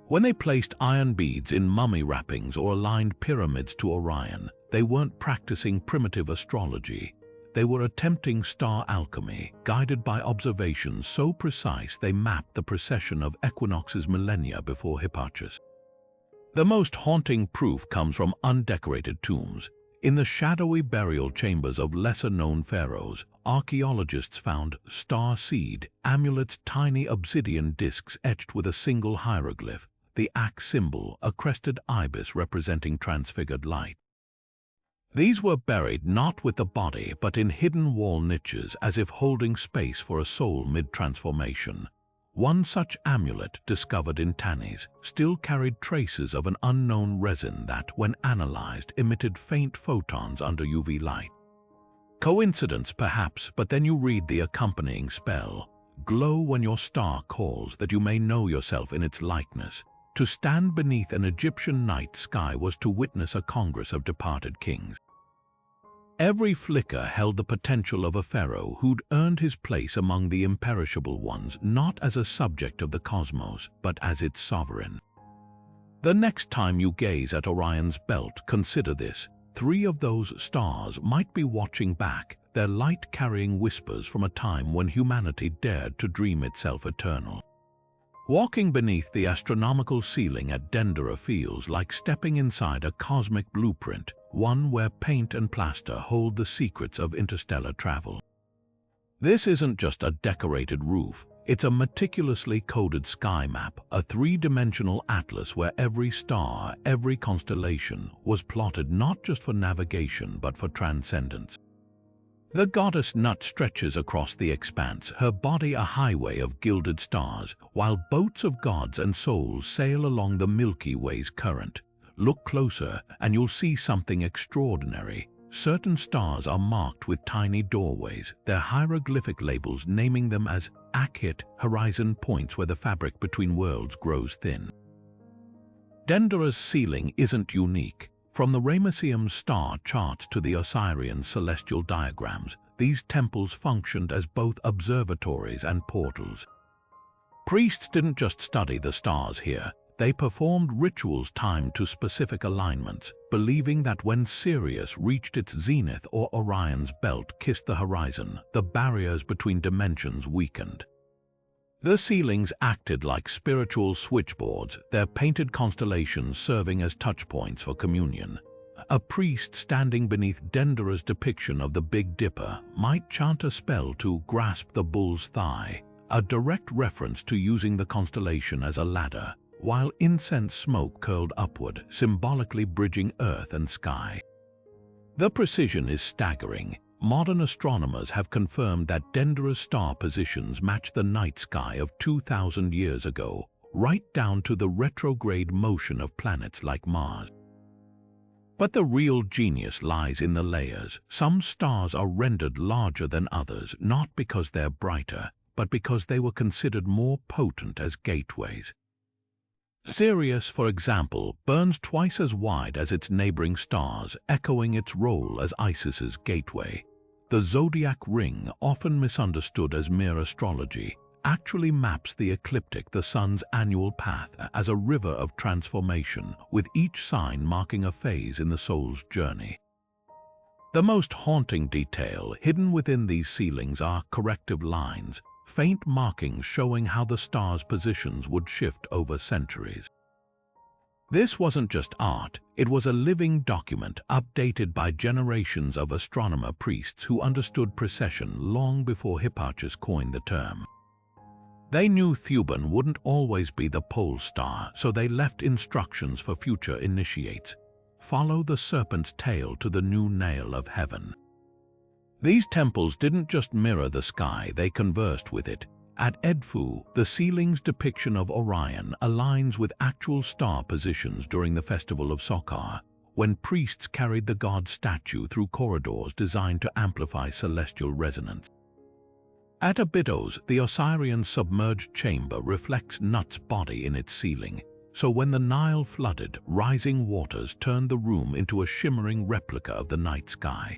[SPEAKER 1] When they placed iron beads in mummy wrappings or aligned pyramids to Orion, they weren't practicing primitive astrology. They were attempting star alchemy, guided by observations so precise they mapped the precession of equinoxes millennia before Hipparchus. The most haunting proof comes from undecorated tombs. In the shadowy burial chambers of lesser-known pharaohs, archaeologists found star seed amulets, tiny obsidian discs etched with a single hieroglyph, the Ak symbol, a crested ibis representing transfigured light. These were buried not with the body but in hidden wall niches, as if holding space for a soul mid-transformation. One such amulet, discovered in Tanis, still carried traces of an unknown resin that, when analyzed, emitted faint photons under UV light. Coincidence, perhaps, but then you read the accompanying spell. Glow when your star calls, that you may know yourself in its likeness. To stand beneath an Egyptian night sky was to witness a congress of departed kings. Every flicker held the potential of a pharaoh who'd earned his place among the imperishable ones, not as a subject of the cosmos, but as its sovereign. The next time you gaze at Orion's belt, consider this. 3 of those stars might be watching back, their light carrying whispers from a time when humanity dared to dream itself eternal. Walking beneath the astronomical ceiling at Dendera feels like stepping inside a cosmic blueprint, one where paint and plaster hold the secrets of interstellar travel. This isn't just a decorated roof, it's a meticulously coded sky map, a 3-dimensional atlas where every star, every constellation, was plotted not just for navigation but for transcendence. The goddess Nut stretches across the expanse, her body a highway of gilded stars, while boats of gods and souls sail along the Milky Way's current. Look closer and you'll see something extraordinary. Certain stars are marked with tiny doorways, their hieroglyphic labels naming them as Akhit, horizon points where the fabric between worlds grows thin. Dendera's ceiling isn't unique. From the Ramesseum's star charts to the Osirian celestial diagrams, these temples functioned as both observatories and portals. Priests didn't just study the stars here, they performed rituals timed to specific alignments, believing that when Sirius reached its zenith or Orion's belt kissed the horizon, the barriers between dimensions weakened. The ceilings acted like spiritual switchboards, their painted constellations serving as touchpoints for communion. A priest standing beneath Dendera's depiction of the Big Dipper might chant a spell to grasp the bull's thigh, a direct reference to using the constellation as a ladder, while incense smoke curled upward, symbolically bridging earth and sky. The precision is staggering. Modern astronomers have confirmed that Dendera's star positions match the night sky of 2,000 years ago, right down to the retrograde motion of planets like Mars. But the real genius lies in the layers. Some stars are rendered larger than others, not because they're brighter, but because they were considered more potent as gateways. Sirius, for example, burns twice as wide as its neighboring stars, echoing its role as Isis's gateway. The zodiac ring, often misunderstood as mere astrology, actually maps the ecliptic, the sun's annual path, as a river of transformation, with each sign marking a phase in the soul's journey. The most haunting detail hidden within these ceilings are corrective lines, faint markings showing how the stars' positions would shift over centuries. This wasn't just art, it was a living document updated by generations of astronomer priests who understood precession long before Hipparchus coined the term. They knew Thuban wouldn't always be the pole star, so they left instructions for future initiates. Follow the serpent's tail to the new nail of heaven. These temples didn't just mirror the sky, they conversed with it. At Edfu, the ceiling's depiction of Orion aligns with actual star positions during the festival of Sokar, when priests carried the god statue through corridors designed to amplify celestial resonance. At Abydos, the Osirian submerged chamber reflects Nut's body in its ceiling, so when the Nile flooded, rising waters turned the room into a shimmering replica of the night sky.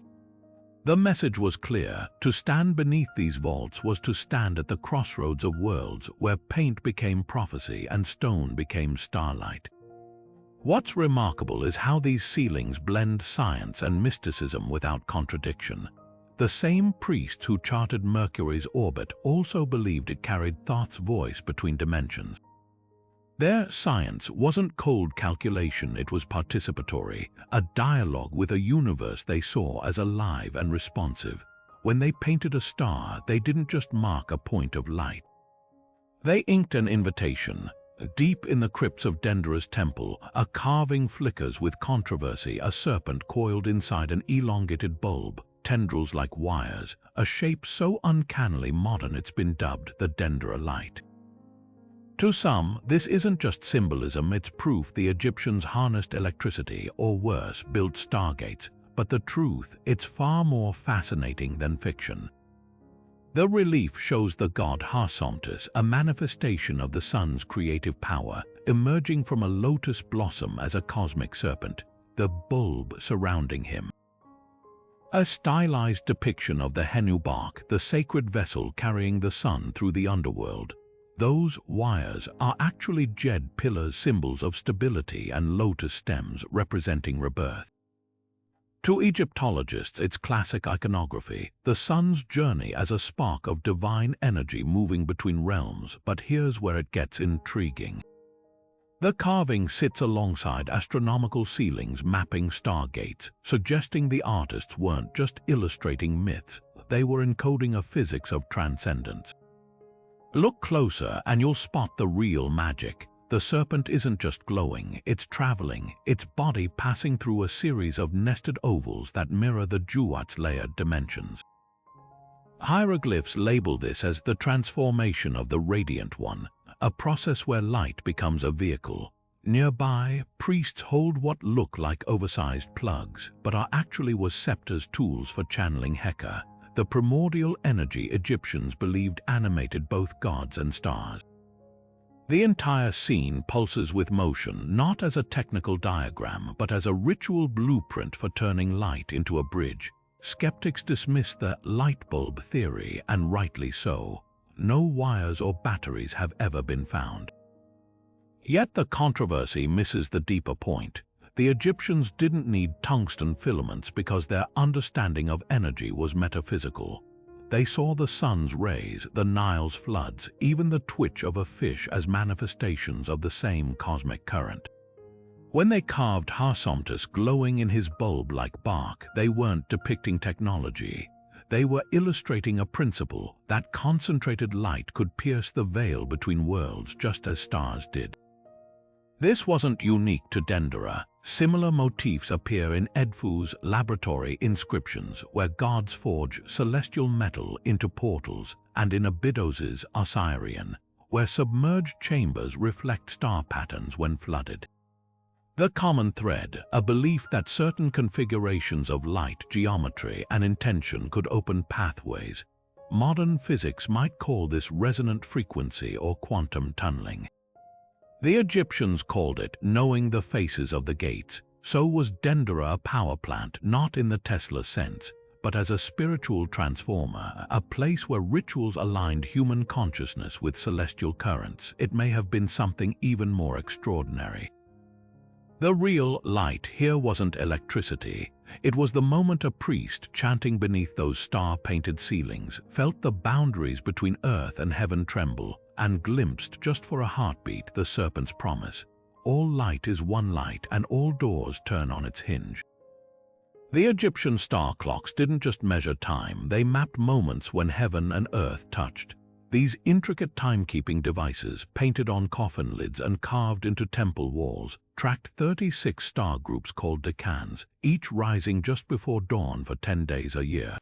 [SPEAKER 1] The message was clear: to stand beneath these vaults was to stand at the crossroads of worlds where paint became prophecy and stone became starlight. What's remarkable is how these ceilings blend science and mysticism without contradiction. The same priests who charted Mercury's orbit also believed it carried Thoth's voice between dimensions. Their science wasn't cold calculation, it was participatory, a dialogue with a universe they saw as alive and responsive. When they painted a star, they didn't just mark a point of light. They inked an invitation. Deep in the crypts of Dendra's temple, a carving flickers with controversy, a serpent coiled inside an elongated bulb, tendrils like wires, a shape so uncannily modern it's been dubbed the Dendra light. To some, this isn't just symbolism, it's proof the Egyptians harnessed electricity, or worse, built stargates. But the truth, it's far more fascinating than fiction. The relief shows the god Harsomtus, a manifestation of the sun's creative power, emerging from a lotus blossom as a cosmic serpent, the bulb surrounding him. A stylized depiction of the Henu bark, the sacred vessel carrying the sun through the underworld. Those wires are actually jed pillars, symbols of stability, and lotus stems representing rebirth. To Egyptologists, it's classic iconography, the sun's journey as a spark of divine energy moving between realms. But here's where it gets intriguing. The carving sits alongside astronomical ceilings mapping stargates, suggesting the artists weren't just illustrating myths, they were encoding a physics of transcendence. Look closer and you'll spot the real magic. The serpent isn't just glowing, it's traveling, its body passing through a series of nested ovals that mirror the Duat's layered dimensions. Hieroglyphs label this as the transformation of the Radiant One, a process where light becomes a vehicle. Nearby, priests hold what look like oversized plugs, but are actually scepters, tools for channeling Heka, the primordial energy Egyptians believed animated both gods and stars. The entire scene pulses with motion, not as a technical diagram, but as a ritual blueprint for turning light into a bridge. Skeptics dismiss the light bulb theory, and rightly so. No wires or batteries have ever been found. Yet the controversy misses the deeper point. The Egyptians didn't need tungsten filaments because their understanding of energy was metaphysical. They saw the sun's rays, the Nile's floods, even the twitch of a fish as manifestations of the same cosmic current. When they carved Harsomtus glowing in his bulb-like bark, they weren't depicting technology. They were illustrating a principle that concentrated light could pierce the veil between worlds just as stars did. This wasn't unique to Dendera. Similar motifs appear in Edfu's laboratory inscriptions, where gods forge celestial metal into portals, and in Abydos's Osirian, where submerged chambers reflect star patterns when flooded. The common thread, a belief that certain configurations of light, geometry, and intention could open pathways. Modern physics might call this resonant frequency or quantum tunneling. The Egyptians called it knowing the faces of the gates. So was Dendera a power plant, not in the Tesla sense, but as a spiritual transformer, a place where rituals aligned human consciousness with celestial currents. It may have been something even more extraordinary. The real light here wasn't electricity. It was the moment a priest, chanting beneath those star-painted ceilings, felt the boundaries between earth and heaven tremble, and glimpsed, just for a heartbeat, the serpent's promise. all light is one light and all doors turn on its hinge. The Egyptian star clocks didn't just measure time, they mapped moments when heaven and earth touched. These intricate timekeeping devices, painted on coffin lids and carved into temple walls, tracked 36 star groups called decans, each rising just before dawn for 10 days a year.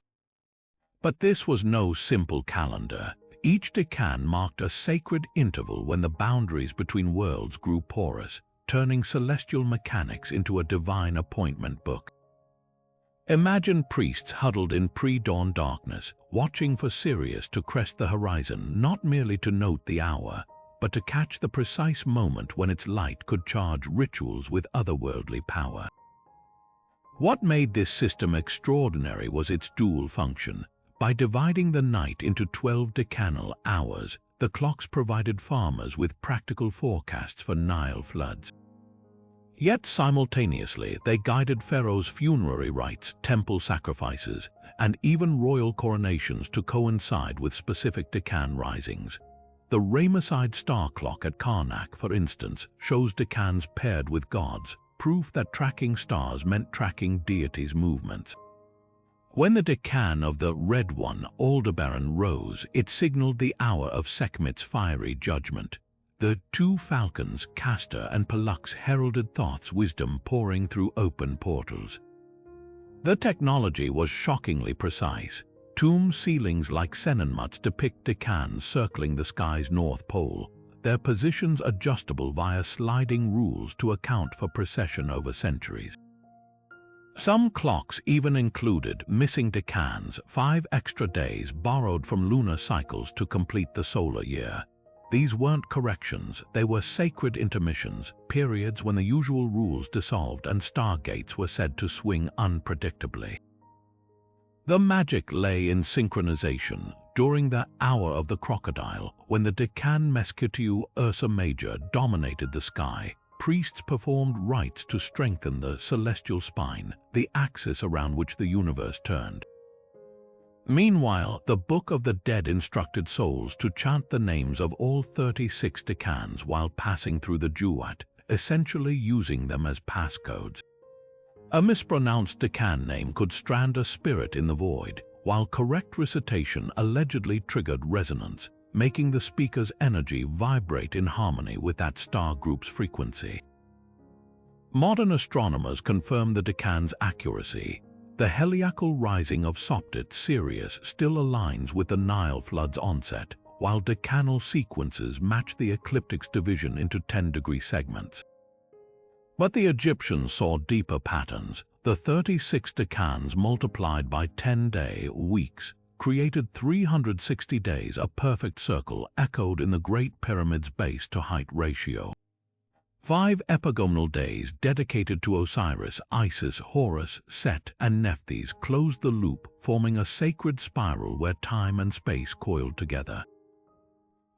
[SPEAKER 1] But this was no simple calendar. Each decan marked a sacred interval when the boundaries between worlds grew porous, turning celestial mechanics into a divine appointment book. Imagine priests huddled in pre-dawn darkness, watching for Sirius to crest the horizon, not merely to note the hour, but to catch the precise moment when its light could charge rituals with otherworldly power. What made this system extraordinary was its dual function. By dividing the night into 12 decanal hours, the clocks provided farmers with practical forecasts for Nile floods. Yet simultaneously, they guided pharaohs' funerary rites, temple sacrifices, and even royal coronations to coincide with specific decan risings. The Ramesside star clock at Karnak, for instance, shows decans paired with gods, proof that tracking stars meant tracking deities' movements. When the decan of the Red One, Aldebaran, rose, it signaled the hour of Sekhmet's fiery judgment. The two falcons, Castor and Pollux, heralded Thoth's wisdom pouring through open portals. The technology was shockingly precise. Tomb ceilings like Senenmuts depict decans circling the sky's north pole, their positions adjustable via sliding rules to account for precession over centuries. Some clocks even included missing decans, 5 extra days borrowed from lunar cycles to complete the solar year. These weren't corrections, they were sacred intermissions, periods when the usual rules dissolved and stargates were said to swing unpredictably. The magic lay in synchronization. During the Hour of the Crocodile, when the decan Meskhetiu Ursa Major dominated the sky, priests performed rites to strengthen the celestial spine, the axis around which the universe turned. Meanwhile, the Book of the Dead instructed souls to chant the names of all 36 decans while passing through the Duat, essentially using them as passcodes. A mispronounced decan name could strand a spirit in the void, while correct recitation allegedly triggered resonance, making the speaker's energy vibrate in harmony with that star group's frequency. Modern astronomers confirm the decan's accuracy. The heliacal rising of Sopdet Sirius still aligns with the Nile flood's onset, while decanal sequences match the ecliptic's division into 10-degree segments. But the Egyptians saw deeper patterns. The 36 decans multiplied by 10-day weeks created 360 days, a perfect circle echoed in the Great Pyramid's base-to-height ratio. 5 epigonal days dedicated to Osiris, Isis, Horus, Set, and Nephthys closed the loop, forming a sacred spiral where time and space coiled together.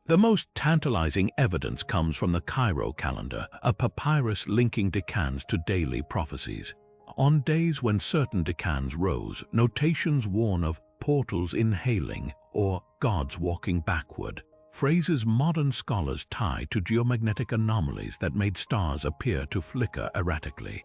[SPEAKER 1] The most tantalizing evidence comes from the Cairo calendar, a papyrus linking decans to daily prophecies. On days when certain decans rose, notations warn of portals inhaling or gods walking backward, phrases modern scholars tie to geomagnetic anomalies that made stars appear to flicker erratically.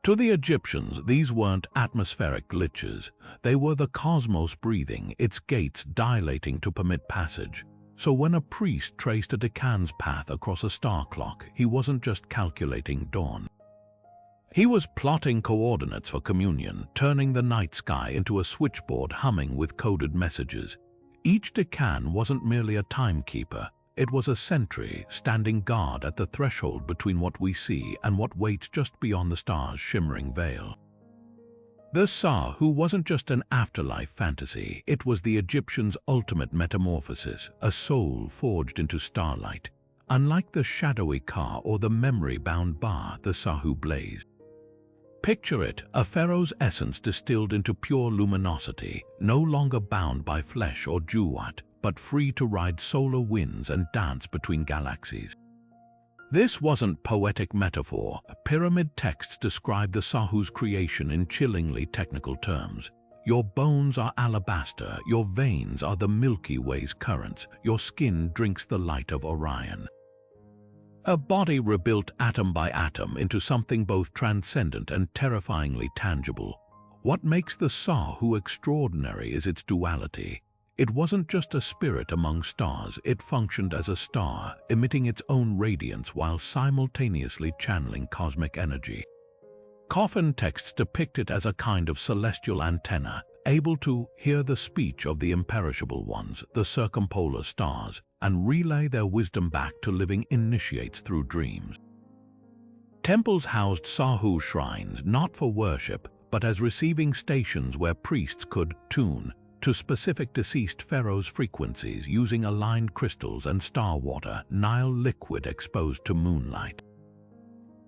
[SPEAKER 1] To the Egyptians, these weren't atmospheric glitches. They were the cosmos breathing, its gates dilating to permit passage. So when a priest traced a decan's path across a star clock, he wasn't just calculating dawn. He was plotting coordinates for communion, turning the night sky into a switchboard humming with coded messages. Each decan wasn't merely a timekeeper, it was a sentry standing guard at the threshold between what we see and what waits just beyond the star's shimmering veil. The Sahu wasn't just an afterlife fantasy, it was the Egyptians' ultimate metamorphosis, a soul forged into starlight. Unlike the shadowy Ka or the memory-bound Ba, the Sahu blazed. Picture it, a pharaoh's essence distilled into pure luminosity, no longer bound by flesh or Duat, but free to ride solar winds and dance between galaxies. This wasn't poetic metaphor. Pyramid texts describe the Sahu's creation in chillingly technical terms. Your bones are alabaster, your veins are the Milky Way's currents, your skin drinks the light of Orion. A body rebuilt atom by atom into something both transcendent and terrifyingly tangible. What makes the Pharaoh extraordinary is its duality. It wasn't just a spirit among stars, it functioned as a star, emitting its own radiance while simultaneously channeling cosmic energy. Coffin texts depict it as a kind of celestial antenna, able to hear the speech of the imperishable ones, the circumpolar stars, and relay their wisdom back to living initiates through dreams. Temples housed Pharaoh shrines not for worship, but as receiving stations where priests could tune to specific deceased pharaohs' frequencies using aligned crystals and star water, Nile liquid exposed to moonlight.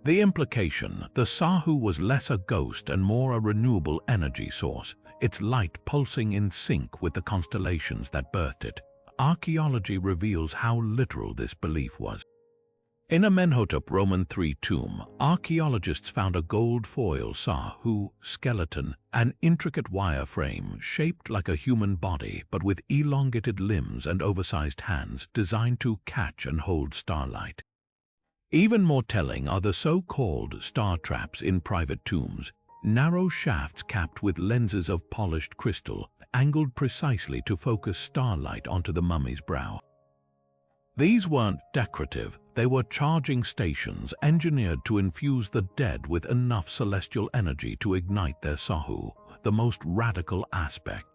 [SPEAKER 1] The implication: the Pharaoh was less a ghost and more a renewable energy source, its light pulsing in sync with the constellations that birthed it. Archaeology reveals how literal this belief was. In Amenhotep Roman III tomb, archaeologists found a gold foil Pharaoh skeleton, an intricate wire frame shaped like a human body but with elongated limbs and oversized hands designed to catch and hold starlight. Even more telling are the so-called star traps in private tombs, narrow shafts capped with lenses of polished crystal, angled precisely to focus starlight onto the mummy's brow. These weren't decorative, they were charging stations engineered to infuse the dead with enough celestial energy to ignite their Pharaoh, the most radical aspect.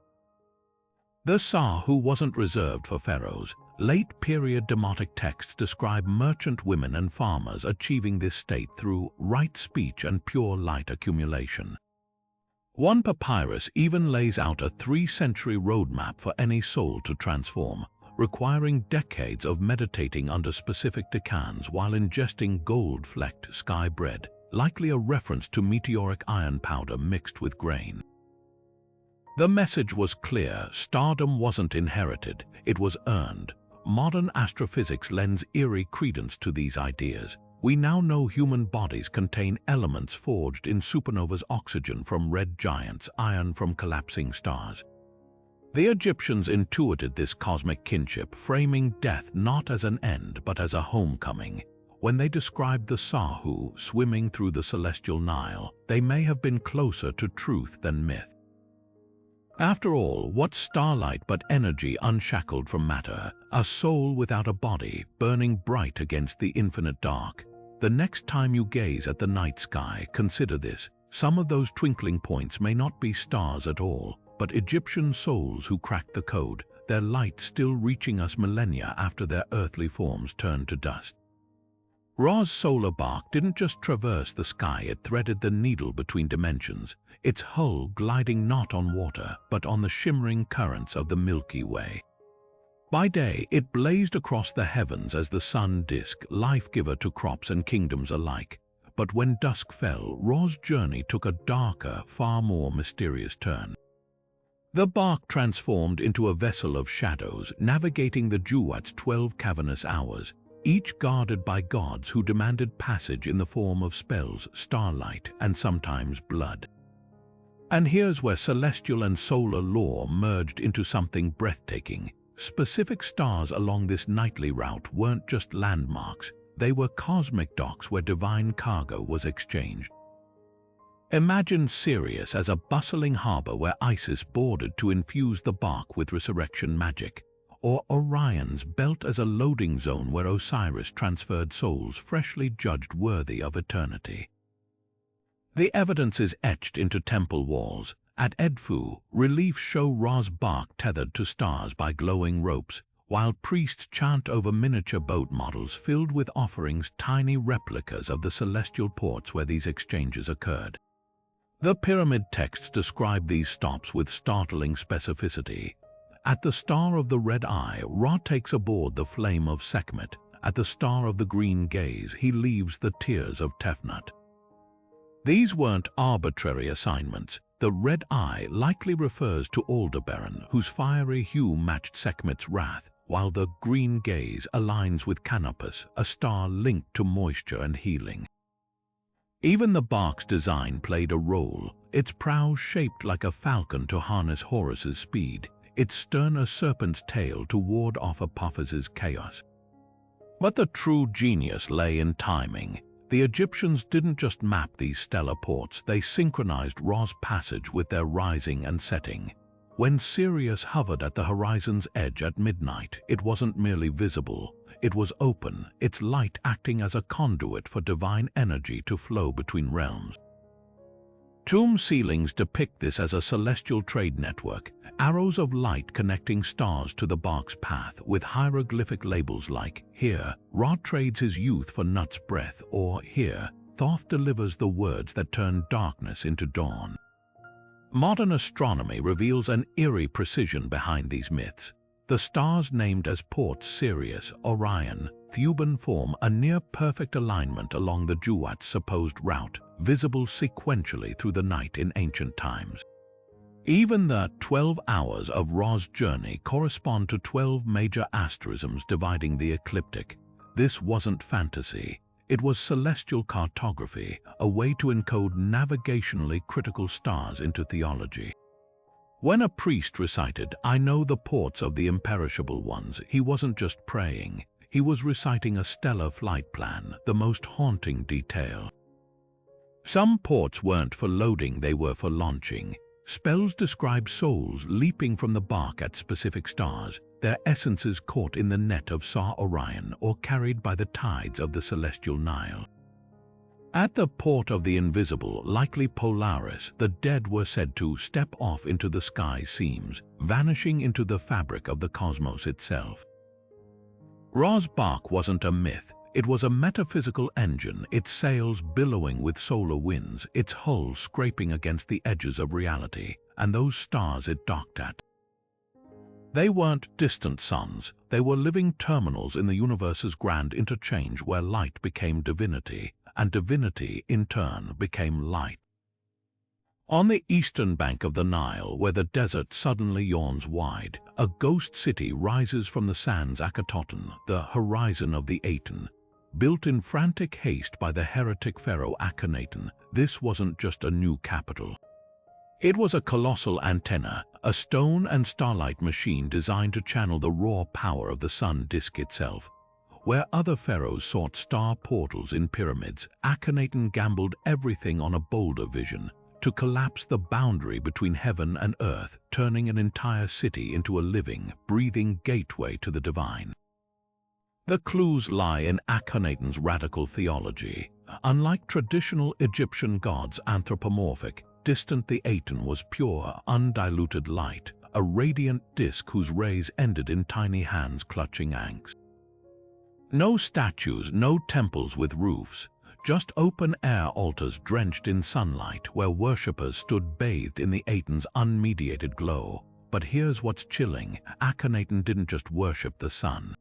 [SPEAKER 1] The Pharaoh wasn't reserved for pharaohs. Late-period Demotic texts describe merchant women and farmers achieving this state through right speech and pure light accumulation. One papyrus even lays out a 3-century roadmap for any soul to transform, requiring decades of meditating under specific decans while ingesting gold-flecked sky bread, likely a reference to meteoric iron powder mixed with grain. The message was clear: stardom wasn't inherited, it was earned. Modern astrophysics lends eerie credence to these ideas. We now know human bodies contain elements forged in supernovas, oxygen from red giants, iron from collapsing stars. The Egyptians intuited this cosmic kinship, framing death not as an end but as a homecoming. When they described the Pharaoh swimming through the celestial Nile, they may have been closer to truth than myth. After all, what's starlight but energy unshackled from matter, a soul without a body, burning bright against the infinite dark? The next time you gaze at the night sky, consider this: some of those twinkling points may not be stars at all, but Egyptian souls who cracked the code, their light still reaching us millennia after their earthly forms turned to dust. Ra's solar bark didn't just traverse the sky, it threaded the needle between dimensions, its hull gliding not on water, but on the shimmering currents of the Milky Way. By day, it blazed across the heavens as the sun disk, life-giver to crops and kingdoms alike. But when dusk fell, Ra's journey took a darker, far more mysterious turn. The bark transformed into a vessel of shadows, navigating the Duat's 12 cavernous hours, each guarded by gods who demanded passage in the form of spells, starlight, and sometimes blood. And here's where celestial and solar lore merged into something breathtaking. Specific stars along this nightly route weren't just landmarks, they were cosmic docks where divine cargo was exchanged. Imagine Sirius as a bustling harbor where Isis boarded to infuse the bark with resurrection magic, or Orion's belt as a loading zone where Osiris transferred souls freshly judged worthy of eternity. The evidence is etched into temple walls. At Edfu, reliefs show Ra's bark tethered to stars by glowing ropes, while priests chant over miniature boat models filled with offerings, tiny replicas of the celestial ports where these exchanges occurred. The pyramid texts describe these stops with startling specificity. At the Star of the Red Eye, Ra takes aboard the flame of Sekhmet. At the Star of the Green Gaze, he leaves the tears of Tefnut. These weren't arbitrary assignments. The Red Eye likely refers to Aldebaran, whose fiery hue matched Sekhmet's wrath, while the Green Gaze aligns with Canopus, a star linked to moisture and healing. Even the bark's design played a role, its prow shaped like a falcon to harness Horus's speed, its stern a serpent's tail to ward off Apophis's chaos. But the true genius lay in timing. The Egyptians didn't just map these stellar ports, they synchronized Ra's passage with their rising and setting. When Sirius hovered at the horizon's edge at midnight, it wasn't merely visible, it was open, its light acting as a conduit for divine energy to flow between realms. Tomb ceilings depict this as a celestial trade network, arrows of light connecting stars to the bark's path, with hieroglyphic labels like, "Here, Ra trades his youth for Nut's breath," or "Here, Thoth delivers the words that turn darkness into dawn." Modern astronomy reveals an eerie precision behind these myths. The stars named as ports Sirius, Orion, Thuban form a near-perfect alignment along the Duat's supposed route, visible sequentially through the night in ancient times. Even the 12 hours of Ra's journey correspond to 12 major asterisms dividing the ecliptic. This wasn't fantasy. It was celestial cartography, a way to encode navigationally critical stars into theology. When a priest recited, "I know the ports of the imperishable ones," he wasn't just praying, he was reciting a stellar flight plan, the most haunting detail. Some ports weren't for loading, they were for launching. Spells describe souls leaping from the bark at specific stars, their essences caught in the net of Sar Orion or carried by the tides of the celestial Nile. At the port of the invisible, likely Polaris, the dead were said to step off into the sky's seams, vanishing into the fabric of the cosmos itself. Ra's bark wasn't a myth, it was a metaphysical engine, its sails billowing with solar winds, its hull scraping against the edges of reality, and those stars it docked at. They weren't distant suns, they were living terminals in the universe's grand interchange where light became divinity, and divinity, in turn, became light. On the eastern bank of the Nile, where the desert suddenly yawns wide, a ghost city rises from the sands Akhenaten, the horizon of the Atum. Built in frantic haste by the heretic Pharaoh Akhenaten, this wasn't just a new capital. It was a colossal antenna, a stone and starlight machine designed to channel the raw power of the sun disk itself. Where other pharaohs sought star portals in pyramids, Akhenaten gambled everything on a bolder vision, to collapse the boundary between heaven and earth, turning an entire city into a living, breathing gateway to the divine. The clues lie in Akhenaten's radical theology. Unlike traditional Egyptian gods anthropomorphic, distant, the Atum was pure, undiluted light, a radiant disk whose rays ended in tiny hands clutching ankhs. No statues, no temples with roofs, just open-air altars drenched in sunlight where worshippers stood bathed in the Atum's unmediated glow. But here's what's chilling, Akhenaten didn't just worship the sun.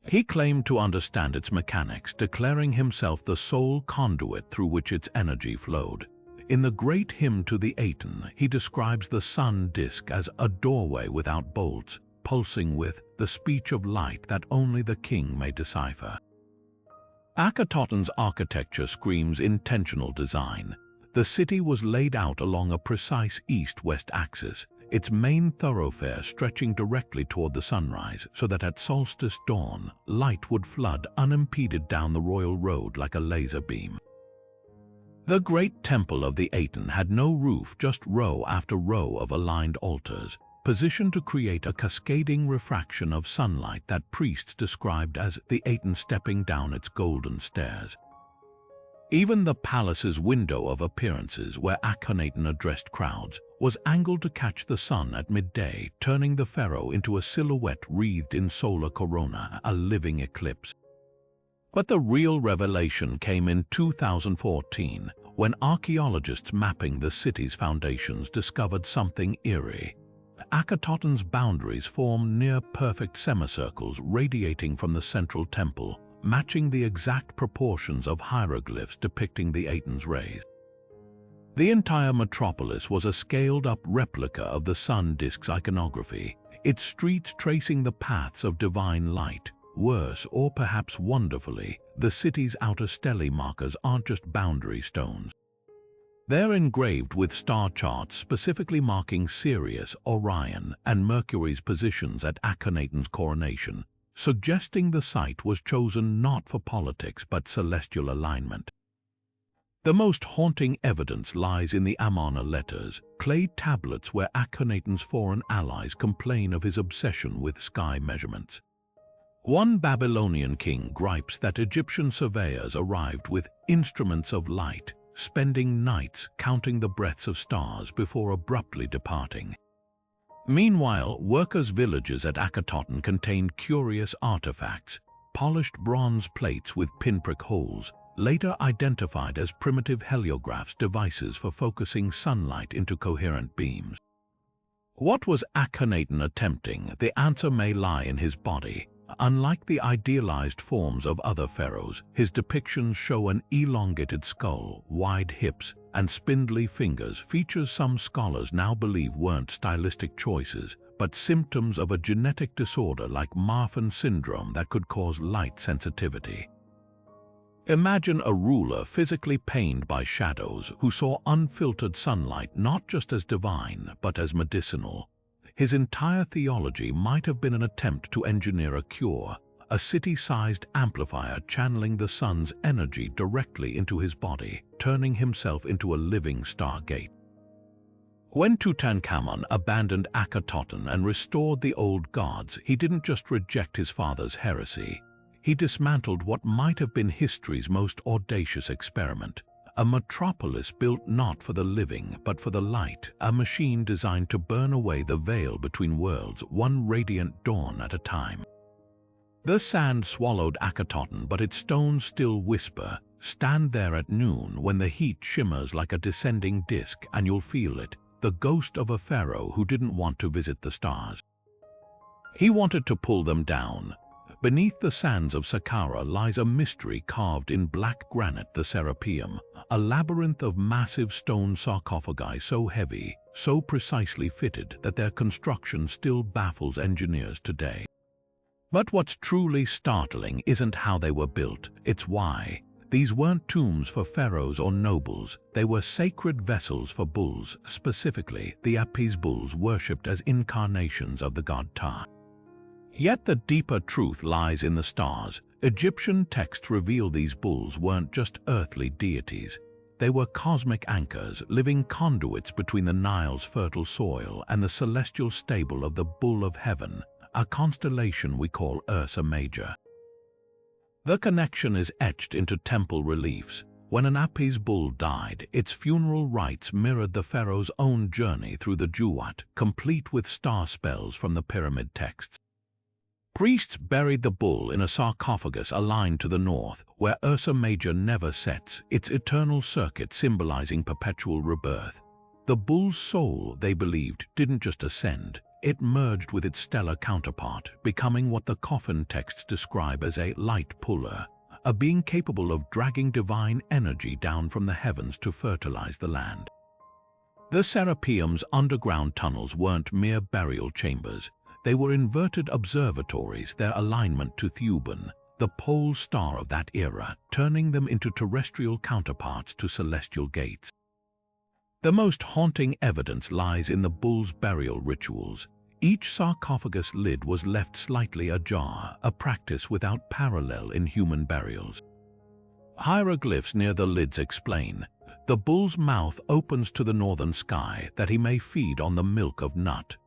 [SPEAKER 1] He claimed to understand its mechanics, declaring himself the sole conduit through which its energy flowed. In the great hymn to the Atum, he describes the sun disk as a doorway without bolts, pulsing with the speech of light that only the king may decipher. Akhenaten's architecture screams intentional design. The city was laid out along a precise east-west axis, its main thoroughfare stretching directly toward the sunrise so that at solstice dawn, light would flood unimpeded down the royal road like a laser beam. The great temple of the Atum had no roof, just row after row of aligned altars, positioned to create a cascading refraction of sunlight that priests described as the Atum stepping down its golden stairs. Even the palace's window of appearances, where Akhenaten addressed crowds, was angled to catch the sun at midday, turning the pharaoh into a silhouette wreathed in solar corona, a living eclipse. But the real revelation came in 2014, when archaeologists mapping the city's foundations discovered something eerie. Akhenaten's boundaries form near-perfect semicircles radiating from the central temple, matching the exact proportions of hieroglyphs depicting the Atum's rays. The entire metropolis was a scaled-up replica of the sun disk's iconography, its streets tracing the paths of divine light. Worse, or perhaps wonderfully, the city's outer stele markers aren't just boundary stones. They're engraved with star charts specifically marking Sirius, Orion, and Mercury's positions at Akhenaten's coronation, suggesting the site was chosen not for politics but celestial alignment. The most haunting evidence lies in the Amarna letters, clay tablets where Akhenaten's foreign allies complain of his obsession with sky measurements. One Babylonian king gripes that Egyptian surveyors arrived with instruments of light, spending nights counting the breadths of stars before abruptly departing. Meanwhile, workers' villages at Akhenaten contained curious artifacts, polished bronze plates with pinprick holes, later identified as primitive heliograph devices for focusing sunlight into coherent beams. What was Akhenaten attempting? The answer may lie in his body. Unlike the idealized forms of other pharaohs, his depictions show an elongated skull, wide hips, and spindly fingers, features some scholars now believe weren't stylistic choices, but symptoms of a genetic disorder like Marfan syndrome that could cause light sensitivity. Imagine a ruler physically pained by shadows who saw unfiltered sunlight not just as divine but as medicinal. His entire theology might have been an attempt to engineer a cure, a city-sized amplifier channeling the sun's energy directly into his body, turning himself into a living stargate. When Tutankhamun abandoned Akhenaten and restored the old gods, he didn't just reject his father's heresy. He dismantled what might have been history's most audacious experiment. A metropolis built not for the living, but for the light, a machine designed to burn away the veil between worlds, one radiant dawn at a time. The sand swallowed Akhenaten, but its stones still whisper, "Stand there at noon when the heat shimmers like a descending disk and you'll feel it," the ghost of a pharaoh who didn't want to visit the stars. He wanted to pull them down. Beneath the sands of Saqqara lies a mystery carved in black granite, the Serapeum, a labyrinth of massive stone sarcophagi so heavy, so precisely fitted that their construction still baffles engineers today. But what's truly startling isn't how they were built, it's why. These weren't tombs for pharaohs or nobles, they were sacred vessels for bulls, specifically the Apis bulls worshipped as incarnations of the god Ptah. Yet the deeper truth lies in the stars. Egyptian texts reveal these bulls weren't just earthly deities. They were cosmic anchors, living conduits between the Nile's fertile soil and the celestial stable of the Bull of Heaven, a constellation we call Ursa Major. The connection is etched into temple reliefs. When an Apis bull died, its funeral rites mirrored the pharaoh's own journey through the Duat, complete with star spells from the pyramid texts. Priests buried the bull in a sarcophagus aligned to the north, where Ursa Major never sets, its eternal circuit symbolizing perpetual rebirth. The bull's soul, they believed, didn't just ascend, it merged with its stellar counterpart, becoming what the coffin texts describe as a light puller, a being capable of dragging divine energy down from the heavens to fertilize the land. The Serapeum's underground tunnels weren't mere burial chambers. They were inverted observatories, their alignment to Thuban, the pole star of that era, turning them into terrestrial counterparts to celestial gates. The most haunting evidence lies in the bull's burial rituals. Each sarcophagus lid was left slightly ajar, a practice without parallel in human burials. Hieroglyphs near the lids explain, the bull's mouth opens to the northern sky that he may feed on the milk of Nut.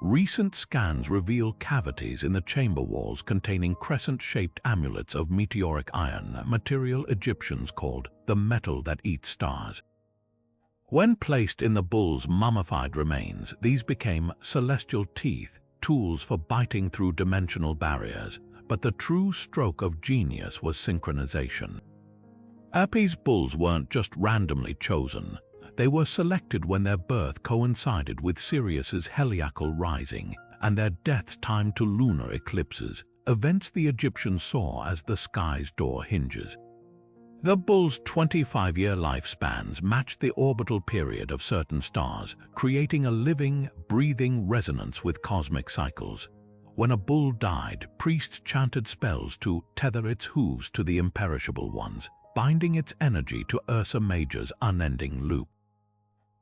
[SPEAKER 1] Recent scans reveal cavities in the chamber walls containing crescent-shaped amulets of meteoric iron, material Egyptians called the metal that eats stars. When placed in the bull's mummified remains, these became celestial teeth, tools for biting through dimensional barriers, but the true stroke of genius was synchronization. Apis bulls weren't just randomly chosen. They were selected when their birth coincided with Sirius's heliacal rising and their death's time to lunar eclipses, events the Egyptians saw as the sky's door hinges. The bull's 25-year lifespans matched the orbital period of certain stars, creating a living, breathing resonance with cosmic cycles. When a bull died, priests chanted spells to tether its hooves to the imperishable ones, binding its energy to Ursa Major's unending loop.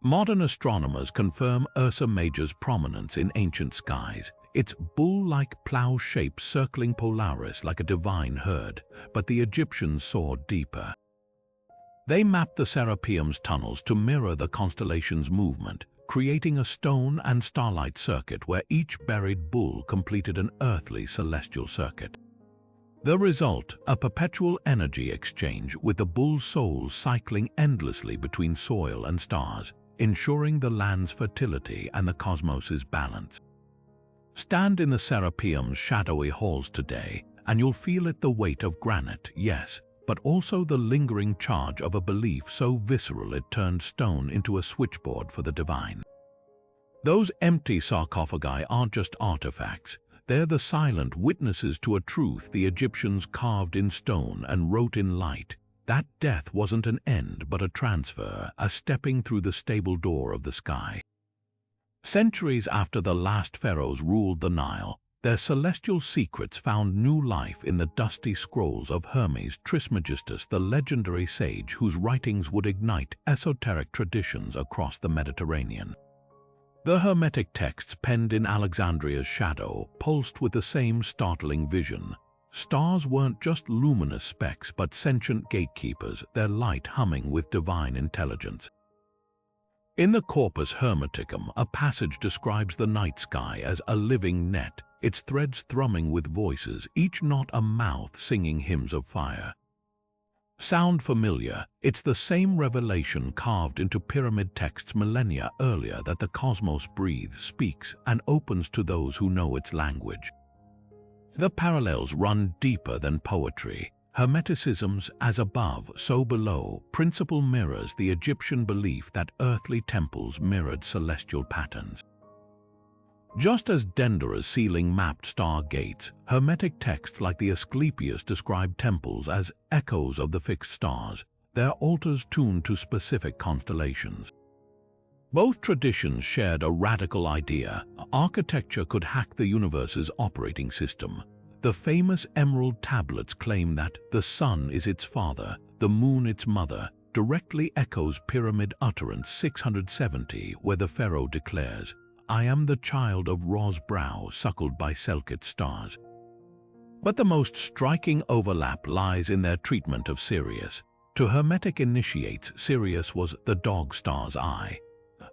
[SPEAKER 1] Modern astronomers confirm Ursa Major's prominence in ancient skies, its bull-like plough shape circling Polaris like a divine herd, but the Egyptians saw deeper. They mapped the Serapeum's tunnels to mirror the constellation's movement, creating a stone and starlight circuit where each buried bull completed an earthly celestial circuit. The result, a perpetual energy exchange with the bull's souls cycling endlessly between soil and stars, ensuring the land's fertility and the cosmos's balance. Stand in the Serapeum's shadowy halls today, and you'll feel it the weight of granite, yes, but also the lingering charge of a belief so visceral it turned stone into a switchboard for the divine. Those empty sarcophagi aren't just artifacts, they're the silent witnesses to a truth the Egyptians carved in stone and wrote in light. That death wasn't an end but a transfer, a stepping through the stable door of the sky. Centuries after the last pharaohs ruled the Nile, their celestial secrets found new life in the dusty scrolls of Hermes Trismegistus, the legendary sage whose writings would ignite esoteric traditions across the Mediterranean. The Hermetic texts penned in Alexandria's shadow pulsed with the same startling vision. Stars weren't just luminous specks but sentient gatekeepers, their light humming with divine intelligence. In the Corpus Hermeticum, a passage describes the night sky as a living net, its threads thrumming with voices, each knot a mouth singing hymns of fire. Sound familiar? It's the same revelation carved into pyramid texts millennia earlier that the cosmos breathes, speaks, and opens to those who know its language. The parallels run deeper than poetry. Hermeticism's as above, so below principle mirrors the Egyptian belief that earthly temples mirrored celestial patterns. Just as Denderah's ceiling mapped stargates, Hermetic texts like the Asclepius described temples as echoes of the fixed stars, their altars tuned to specific constellations. Both traditions shared a radical idea: architecture could hack the universe's operating system. The famous emerald tablets claim that the sun is its father, the moon its mother, directly echoes Pyramid Utterance 670, where the pharaoh declares, "I am the child of Ra's brow suckled by Selkit stars." But the most striking overlap lies in their treatment of Sirius. To Hermetic initiates, Sirius was the dog star's eye,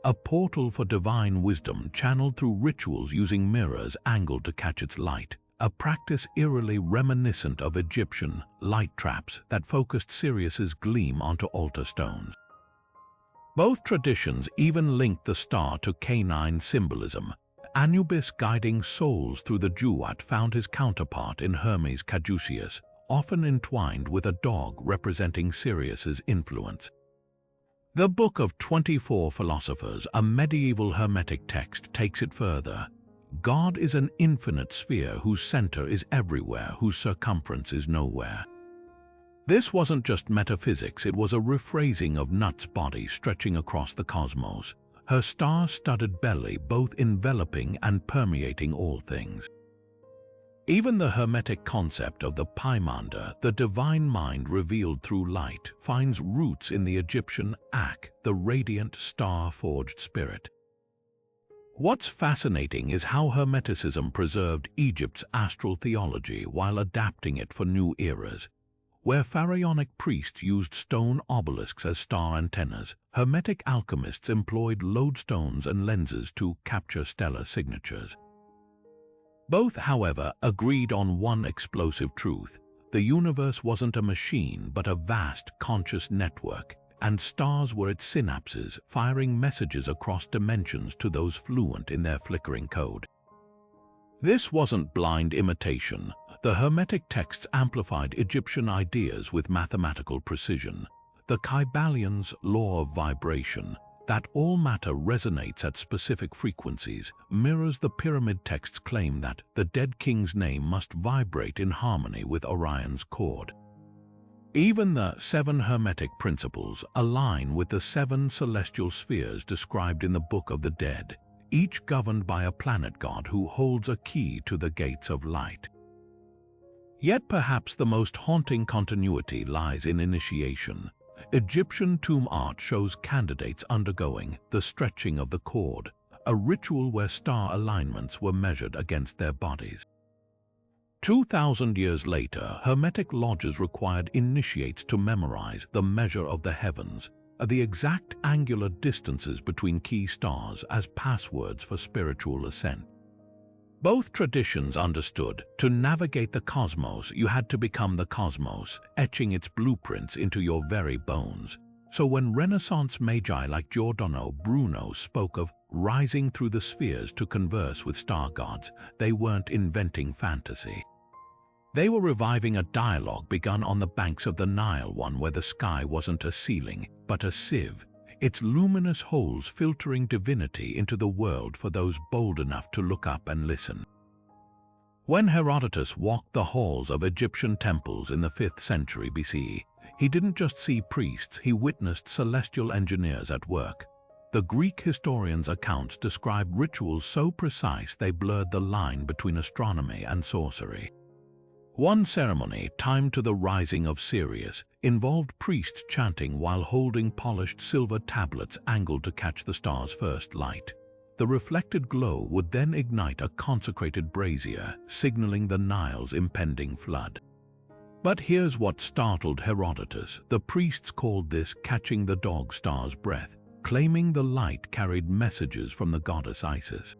[SPEAKER 1] a portal for divine wisdom channeled through rituals using mirrors angled to catch its light, a practice eerily reminiscent of Egyptian light traps that focused Sirius's gleam onto altar stones. Both traditions even linked the star to canine symbolism. Anubis guiding souls through the Duat found his counterpart in Hermes Caduceus, often entwined with a dog representing Sirius's influence. The Book of 24 Philosophers, a medieval Hermetic text, takes it further. God is an infinite sphere whose center is everywhere, whose circumference is nowhere. This wasn't just metaphysics, it was a rephrasing of Nut's body stretching across the cosmos, her star-studded belly both enveloping and permeating all things. Even the Hermetic concept of the Paimanda, the divine mind revealed through light, finds roots in the Egyptian Ak, the radiant star-forged spirit. What's fascinating is how Hermeticism preserved Egypt's astral theology while adapting it for new eras. Where pharaonic priests used stone obelisks as star antennas, Hermetic alchemists employed lodestones and lenses to capture stellar signatures. Both, however, agreed on one explosive truth: the universe wasn't a machine but a vast conscious network, and stars were its synapses, firing messages across dimensions to those fluent in their flickering code. This wasn't blind imitation. The Hermetic texts amplified Egyptian ideas with mathematical precision. The Kybalions' law of vibration, that all matter resonates at specific frequencies, mirrors the pyramid texts' claim that the dead king's name must vibrate in harmony with Orion's cord. Even the 7 Hermetic principles align with the 7 celestial spheres described in the Book of the Dead, each governed by a planet god who holds a key to the gates of light. Yet perhaps the most haunting continuity lies in initiation. Egyptian tomb art shows candidates undergoing the stretching of the cord, a ritual where star alignments were measured against their bodies. 2,000 years later, Hermetic lodges required initiates to memorize the measure of the heavens, the exact angular distances between key stars as passwords for spiritual ascent. Both traditions understood to navigate the cosmos, you had to become the cosmos, etching its blueprints into your very bones. So when Renaissance magi like Giordano Bruno spoke of rising through the spheres to converse with star gods, they weren't inventing fantasy. They were reviving a dialogue begun on the banks of the Nile, one where the sky wasn't a ceiling, but a sieve, its luminous holes filtering divinity into the world for those bold enough to look up and listen. When Herodotus walked the halls of Egyptian temples in the 5th century BCE, he didn't just see priests, he witnessed celestial engineers at work. The Greek historians' accounts describe rituals so precise they blurred the line between astronomy and sorcery. One ceremony, timed to the rising of Sirius, involved priests chanting while holding polished silver tablets angled to catch the star's first light. The reflected glow would then ignite a consecrated brazier, signaling the Nile's impending flood. But here's what startled Herodotus. The priests called this catching the dog star's breath, claiming the light carried messages from the goddess Isis.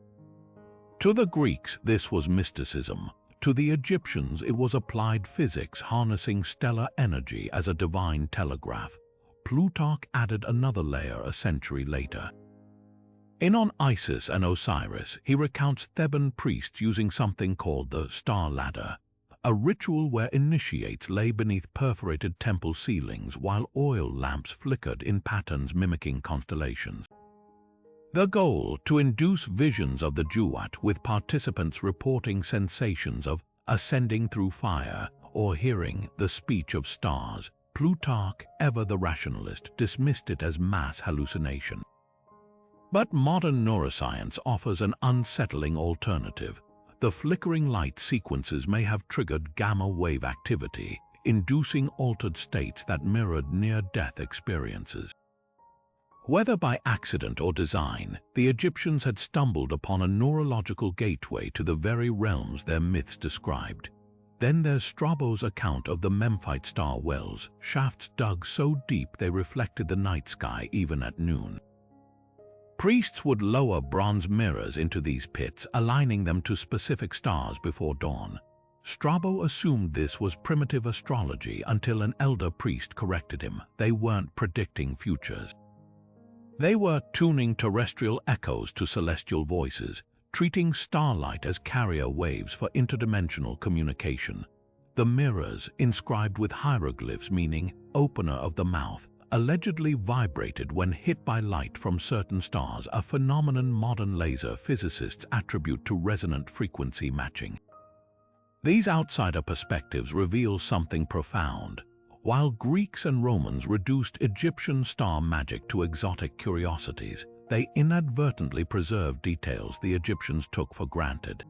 [SPEAKER 1] To the Greeks, this was mysticism. To the Egyptians, it was applied physics harnessing stellar energy as a divine telegraph. Plutarch added another layer a century later. On Isis and Osiris, he recounts Theban priests using something called the star ladder, a ritual where initiates lay beneath perforated temple ceilings while oil lamps flickered in patterns mimicking constellations. The goal, to induce visions of the Duat, with participants reporting sensations of ascending through fire or hearing the speech of stars. Plutarch, ever the rationalist, dismissed it as mass hallucination. But modern neuroscience offers an unsettling alternative. The flickering light sequences may have triggered gamma wave activity, inducing altered states that mirrored near-death experiences. Whether by accident or design, the Egyptians had stumbled upon a neurological gateway to the very realms their myths described. Then there's Strabo's account of the Memphite star wells, shafts dug so deep they reflected the night sky even at noon. Priests would lower bronze mirrors into these pits, aligning them to specific stars before dawn. Strabo assumed this was primitive astrology until an elder priest corrected him. They weren't predicting futures. They were tuning terrestrial echoes to celestial voices, treating starlight as carrier waves for interdimensional communication. The mirrors, inscribed with hieroglyphs meaning opener of the mouth, allegedly vibrated when hit by light from certain stars, a phenomenon modern laser physicists attribute to resonant frequency matching. These outsider perspectives reveal something profound. While Greeks and Romans reduced Egyptian star magic to exotic curiosities, they inadvertently preserved details the Egyptians took for granted.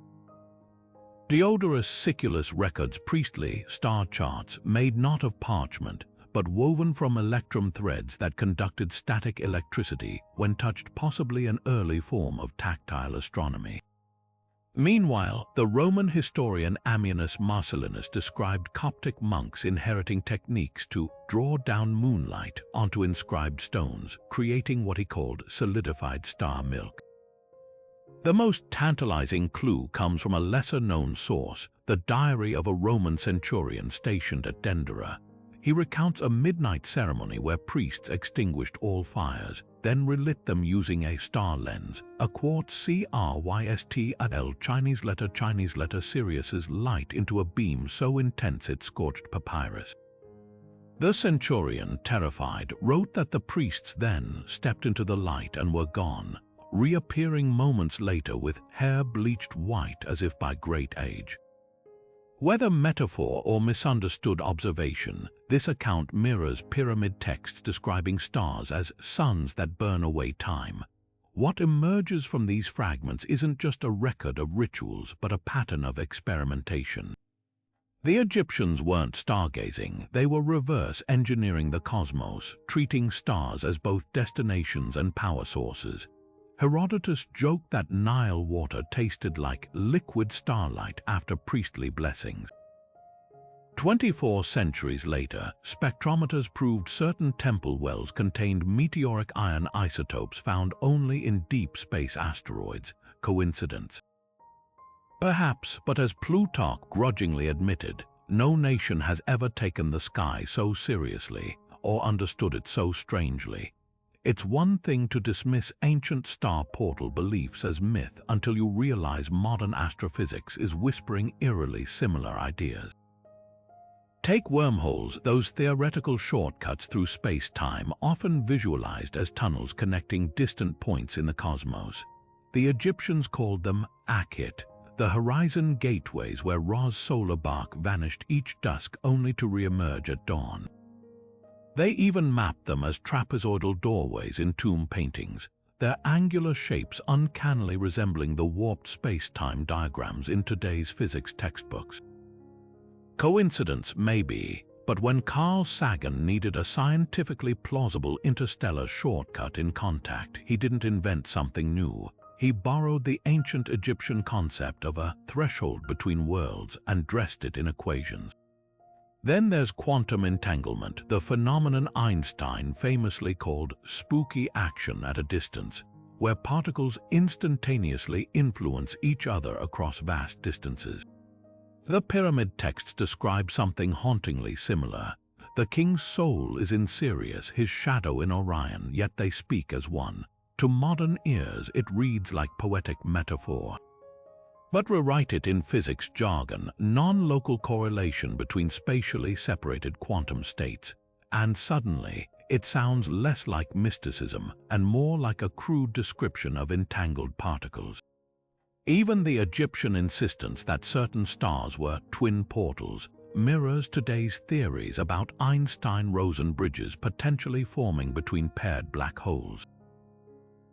[SPEAKER 1] Diodorus Siculus records priestly star charts made not of parchment, but woven from electrum threads that conducted static electricity when touched, possibly an early form of tactile astronomy. Meanwhile, the Roman historian Ammianus Marcellinus described Coptic monks inheriting techniques to draw down moonlight onto inscribed stones, creating what he called solidified star milk. The most tantalizing clue comes from a lesser-known source, the diary of a Roman centurion stationed at Dendera. He recounts a midnight ceremony where priests extinguished all fires, then relit them using a star lens, a quartz CRYSTL Chinese letter Sirius's light into a beam so intense it scorched papyrus. The centurion, terrified, wrote that the priests then stepped into the light and were gone, reappearing moments later with hair bleached white as if by great age. Whether metaphor or misunderstood observation, this account mirrors pyramid texts describing stars as suns that burn away time. What emerges from these fragments isn't just a record of rituals, but a pattern of experimentation. The Egyptians weren't stargazing, they were reverse engineering the cosmos, treating stars as both destinations and power sources. Herodotus joked that Nile water tasted like liquid starlight after priestly blessings. 24 centuries later, spectrometers proved certain temple wells contained meteoric iron isotopes found only in deep space asteroids. Coincidence? Perhaps, but as Plutarch grudgingly admitted, no nation has ever taken the sky so seriously or understood it so strangely. It's one thing to dismiss ancient star portal beliefs as myth until you realize modern astrophysics is whispering eerily similar ideas. Take wormholes, those theoretical shortcuts through space-time often visualized as tunnels connecting distant points in the cosmos. The Egyptians called them Akhit, the horizon gateways where Ra's solar bark vanished each dusk only to re-emerge at dawn. They even mapped them as trapezoidal doorways in tomb paintings, their angular shapes uncannily resembling the warped space-time diagrams in today's physics textbooks. Coincidence, maybe, but when Carl Sagan needed a scientifically plausible interstellar shortcut in contact, he didn't invent something new. He borrowed the ancient Egyptian concept of a threshold between worlds and dressed it in equations. Then there's quantum entanglement, the phenomenon Einstein famously called spooky action at a distance, where particles instantaneously influence each other across vast distances. The pyramid texts describe something hauntingly similar. The king's soul is in Sirius, his shadow in Orion, yet they speak as one. To modern ears, it reads like poetic metaphor. But rewrite it in physics jargon, non-local correlation between spatially separated quantum states, and suddenly it sounds less like mysticism and more like a crude description of entangled particles. Even the Egyptian insistence that certain stars were twin portals mirrors today's theories about Einstein-Rosen bridges potentially forming between paired black holes.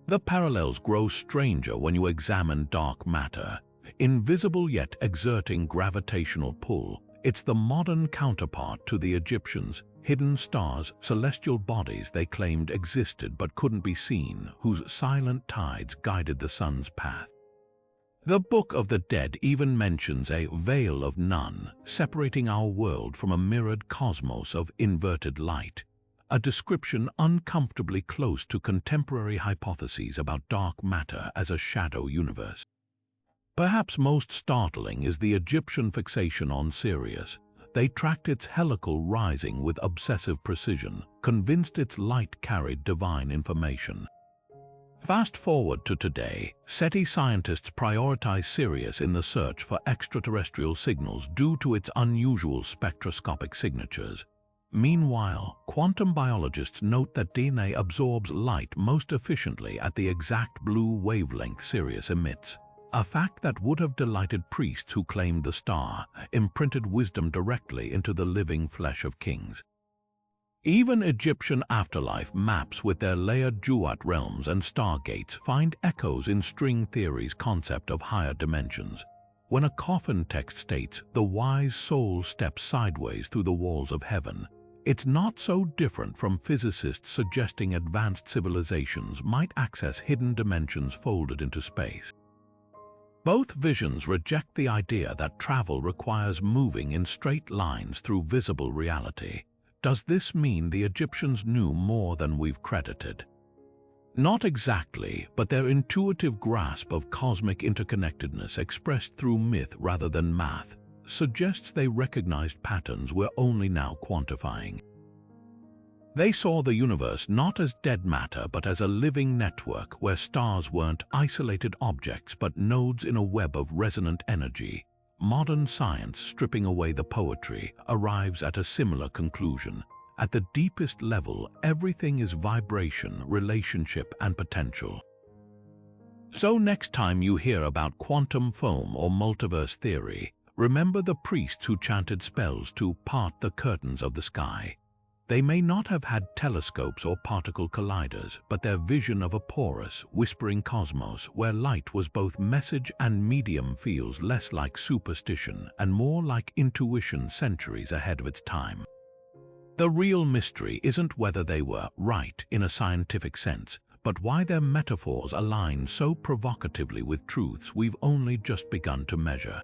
[SPEAKER 1] The parallels grow stranger when you examine dark matter. Invisible yet exerting gravitational pull, it's the modern counterpart to the Egyptians, hidden stars, celestial bodies they claimed existed but couldn't be seen, whose silent tides guided the sun's path. The Book of the Dead even mentions a veil of none, separating our world from a mirrored cosmos of inverted light, a description uncomfortably close to contemporary hypotheses about dark matter as a shadow universe. Perhaps most startling is the Egyptian fixation on Sirius. They tracked its helical rising with obsessive precision, convinced its light carried divine information. Fast forward to today, SETI scientists prioritize Sirius in the search for extraterrestrial signals due to its unusual spectroscopic signatures. Meanwhile, quantum biologists note that DNA absorbs light most efficiently at the exact blue wavelength Sirius emits, a fact that would have delighted priests who claimed the star imprinted wisdom directly into the living flesh of kings. Even Egyptian afterlife maps with their layered Duat realms and Stargates find echoes in string theory's concept of higher dimensions. When a coffin text states, "The wise soul steps sideways through the walls of heaven," it's not so different from physicists suggesting advanced civilizations might access hidden dimensions folded into space. Both visions reject the idea that travel requires moving in straight lines through visible reality. Does this mean the Egyptians knew more than we've credited? Not exactly, but their intuitive grasp of cosmic interconnectedness expressed through myth rather than math suggests they recognized patterns we're only now quantifying. They saw the universe not as dead matter but as a living network where stars weren't isolated objects but nodes in a web of resonant energy. Modern science, stripping away the poetry, arrives at a similar conclusion. At the deepest level, everything is vibration, relationship, and potential. So next time you hear about quantum foam or multiverse theory, remember the priests who chanted spells to part the curtains of the sky. They may not have had telescopes or particle colliders, but their vision of a porous, whispering cosmos where light was both message and medium feels less like superstition and more like intuition centuries ahead of its time. The real mystery isn't whether they were right in a scientific sense, but why their metaphors align so provocatively with truths we've only just begun to measure.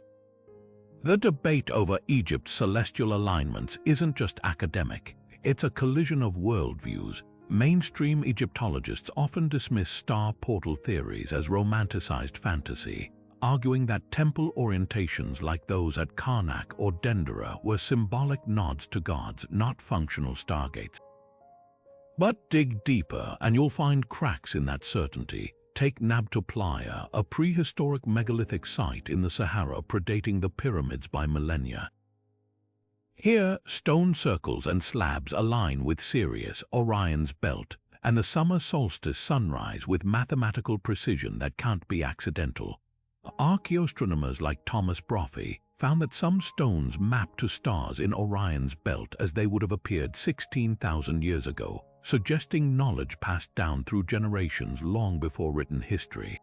[SPEAKER 1] The debate over Egypt's celestial alignments isn't just academic. It's a collision of worldviews. Mainstream Egyptologists often dismiss star portal theories as romanticized fantasy, arguing that temple orientations like those at Karnak or Dendera were symbolic nods to gods, not functional stargates. But dig deeper and you'll find cracks in that certainty. Take Nabta Playa, a prehistoric megalithic site in the Sahara predating the pyramids by millennia. Here, stone circles and slabs align with Sirius, Orion's belt, and the summer solstice sunrise with mathematical precision that can't be accidental. Archaeoastronomers like Thomas Brophy found that some stones map to stars in Orion's belt as they would have appeared 16,000 years ago, suggesting knowledge passed down through generations long before written history.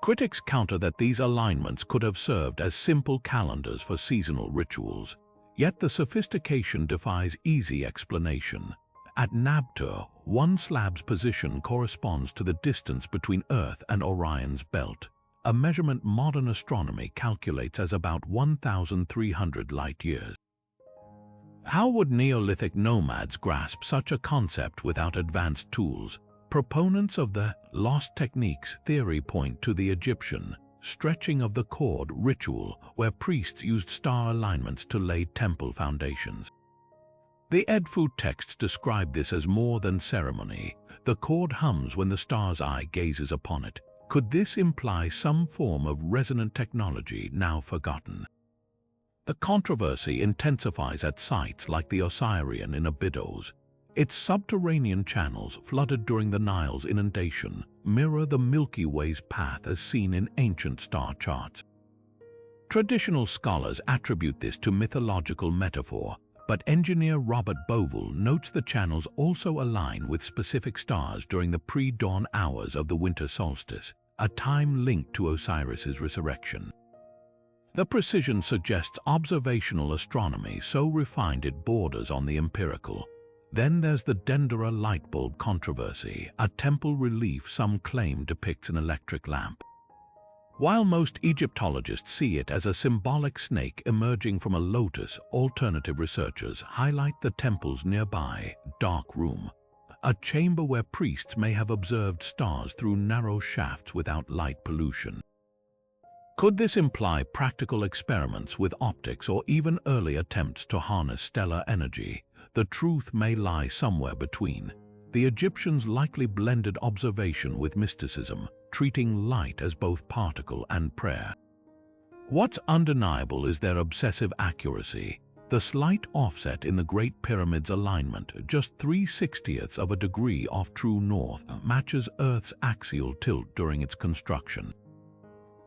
[SPEAKER 1] Critics counter that these alignments could have served as simple calendars for seasonal rituals, yet the sophistication defies easy explanation. At Nabta, one slab's position corresponds to the distance between Earth and Orion's belt, a measurement modern astronomy calculates as about 1,300 light-years. How would Neolithic nomads grasp such a concept without advanced tools? Proponents of the lost techniques theory point to the Egyptian stretching of the cord ritual where priests used star alignments to lay temple foundations. The Edfu texts describe this as more than ceremony. The cord hums when the star's eye gazes upon it. Could this imply some form of resonant technology now forgotten? The controversy intensifies at sites like the Osirian in Abydos. Its subterranean channels, flooded during the Nile's inundation, mirror the Milky Way's path as seen in ancient star charts. Traditional scholars attribute this to mythological metaphor, but engineer Robert Bovell notes the channels also align with specific stars during the pre-dawn hours of the winter solstice, a time linked to Osiris's resurrection. The precision suggests observational astronomy so refined it borders on the empirical. Then there's the Dendera light bulb controversy, a temple relief some claim depicts an electric lamp. While most Egyptologists see it as a symbolic snake emerging from a lotus, alternative researchers highlight the temple's nearby dark room, a chamber where priests may have observed stars through narrow shafts without light pollution. Could this imply practical experiments with optics or even early attempts to harness stellar energy? The truth may lie somewhere between. The Egyptians likely blended observation with mysticism, treating light as both particle and prayer. What's undeniable is their obsessive accuracy. The slight offset in the Great Pyramid's alignment, just 3/60ths of a degree off true north, matches Earth's axial tilt during its construction.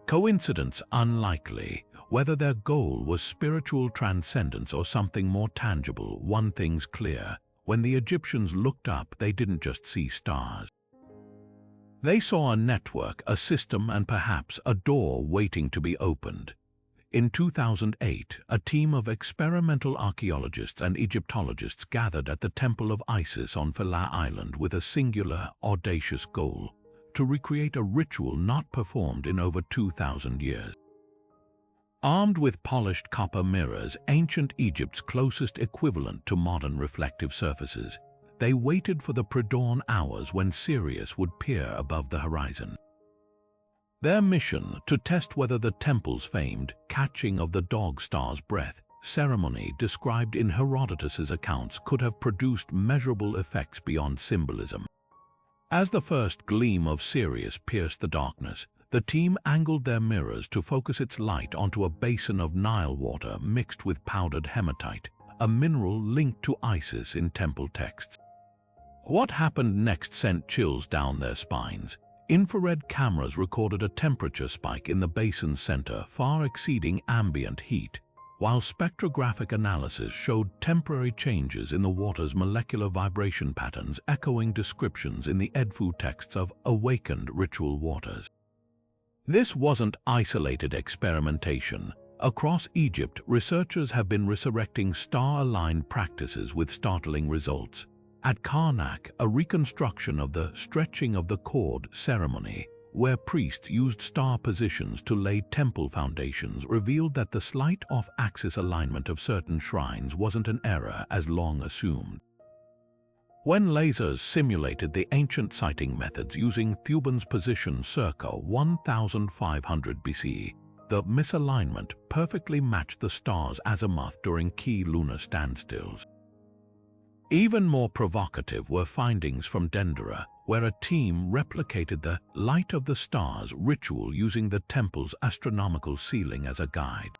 [SPEAKER 1] Coincidence unlikely. Whether their goal was spiritual transcendence or something more tangible, one thing's clear. When the Egyptians looked up, they didn't just see stars. They saw a network, a system, and perhaps a door waiting to be opened. In 2008, a team of experimental archaeologists and Egyptologists gathered at the Temple of Isis on Philae Island with a singular, audacious goal: to recreate a ritual not performed in over 2,000 years. Armed with polished copper mirrors, ancient Egypt's closest equivalent to modern reflective surfaces, they waited for the pre-dawn hours when Sirius would peer above the horizon. Their mission, to test whether the temple's famed catching of the dog star's breath ceremony described in Herodotus's accounts could have produced measurable effects beyond symbolism. As the first gleam of Sirius pierced the darkness, the team angled their mirrors to focus its light onto a basin of Nile water mixed with powdered hematite, a mineral linked to Isis in temple texts. What happened next sent chills down their spines. Infrared cameras recorded a temperature spike in the basin's center far exceeding ambient heat. while spectrographic analysis showed temporary changes in the water's molecular vibration patterns echoing descriptions in the Edfu texts of awakened ritual waters. This wasn't isolated experimentation. Across Egypt, researchers have been resurrecting star-aligned practices with startling results. At Karnak, a reconstruction of the stretching of the cord ceremony, where priests used star positions to lay temple foundations, revealed that the slight off-axis alignment of certain shrines wasn't an error as long assumed. When lasers simulated the ancient sighting methods using Thuban's position circa 1500 BC, the misalignment perfectly matched the star's azimuth during key lunar standstills. Even more provocative were findings from Dendera, where a team replicated the light of the stars ritual using the temple's astronomical ceiling as a guide.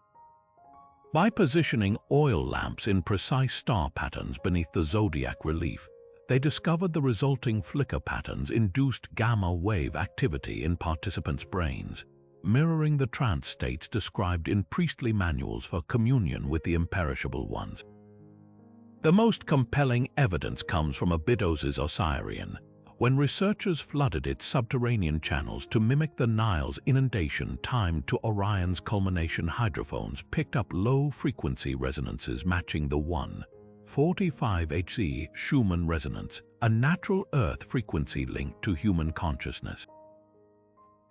[SPEAKER 1] By positioning oil lamps in precise star patterns beneath the zodiac relief, they discovered the resulting flicker patterns induced gamma wave activity in participants' brains, mirroring the trance states described in priestly manuals for communion with the imperishable ones. The most compelling evidence comes from Abydos's Osirian, when researchers flooded its subterranean channels to mimic the Nile's inundation timed to Orion's culmination. Hydrophones picked up low-frequency resonances matching the 1.45 Hz Schumann resonance, a natural Earth frequency linked to human consciousness.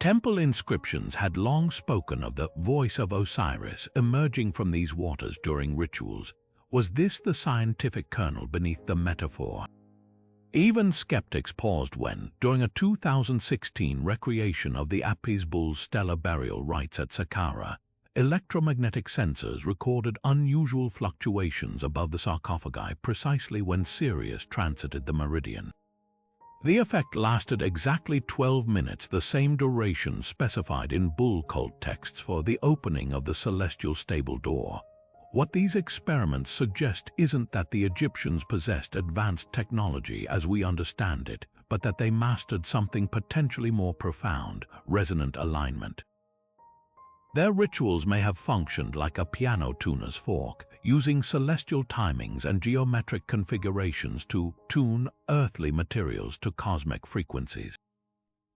[SPEAKER 1] Temple inscriptions had long spoken of the voice of Osiris emerging from these waters during rituals. Was this the scientific kernel beneath the metaphor? Even skeptics paused when, during a 2016 recreation of the Apis bull's stellar burial rites at Saqqara, electromagnetic sensors recorded unusual fluctuations above the sarcophagi precisely when Sirius transited the meridian. The effect lasted exactly 12 minutes, the same duration specified in bull cult texts for the opening of the celestial stable door. What these experiments suggest isn't that the Egyptians possessed advanced technology as we understand it, but that they mastered something potentially more profound: resonant alignment. Their rituals may have functioned like a piano tuner's fork, using celestial timings and geometric configurations to tune earthly materials to cosmic frequencies.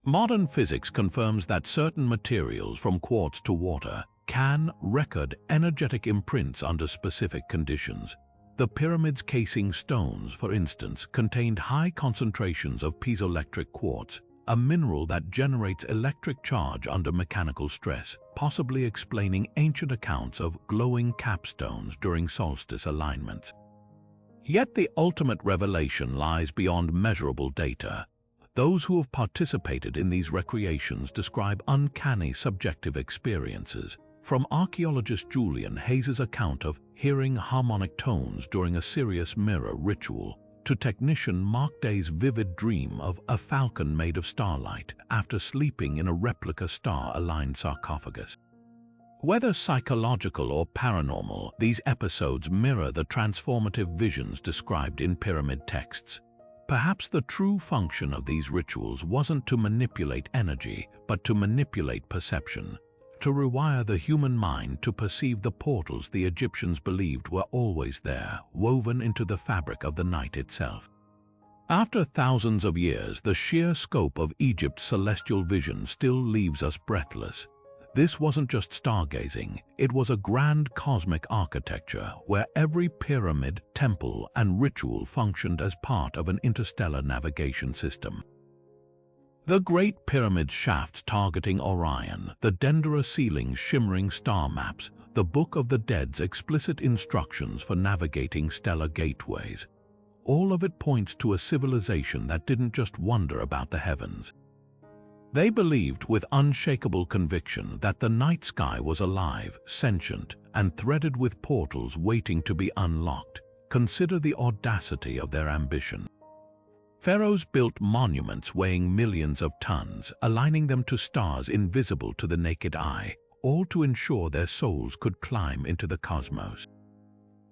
[SPEAKER 1] Modern physics confirms that certain materials, from quartz to water, can record energetic imprints under specific conditions. The pyramid's casing stones, for instance, contained high concentrations of piezoelectric quartz, a mineral that generates electric charge under mechanical stress, possibly explaining ancient accounts of glowing capstones during solstice alignments. Yet the ultimate revelation lies beyond measurable data. Those who have participated in these recreations describe uncanny subjective experiences, from archaeologist Julian Hayes's account of hearing harmonic tones during a Sirius mirror ritual, to technician Mark Day's vivid dream of a falcon made of starlight after sleeping in a replica star-aligned sarcophagus. Whether psychological or paranormal, these episodes mirror the transformative visions described in pyramid texts. Perhaps the true function of these rituals wasn't to manipulate energy, but to manipulate perception, to rewire the human mind to perceive the portals the Egyptians believed were always there, woven into the fabric of the night itself. After thousands of years, the sheer scope of Egypt's celestial vision still leaves us breathless. This wasn't just stargazing, it was a grand cosmic architecture where every pyramid, temple, and ritual functioned as part of an interstellar navigation system. The Great Pyramid's shafts targeting Orion, the Dendera ceiling's shimmering star maps, the Book of the Dead's explicit instructions for navigating stellar gateways. All of it points to a civilization that didn't just wonder about the heavens. They believed with unshakable conviction that the night sky was alive, sentient, and threaded with portals waiting to be unlocked. Consider the audacity of their ambition. Pharaohs built monuments weighing millions of tons, aligning them to stars invisible to the naked eye, all to ensure their souls could climb into the cosmos.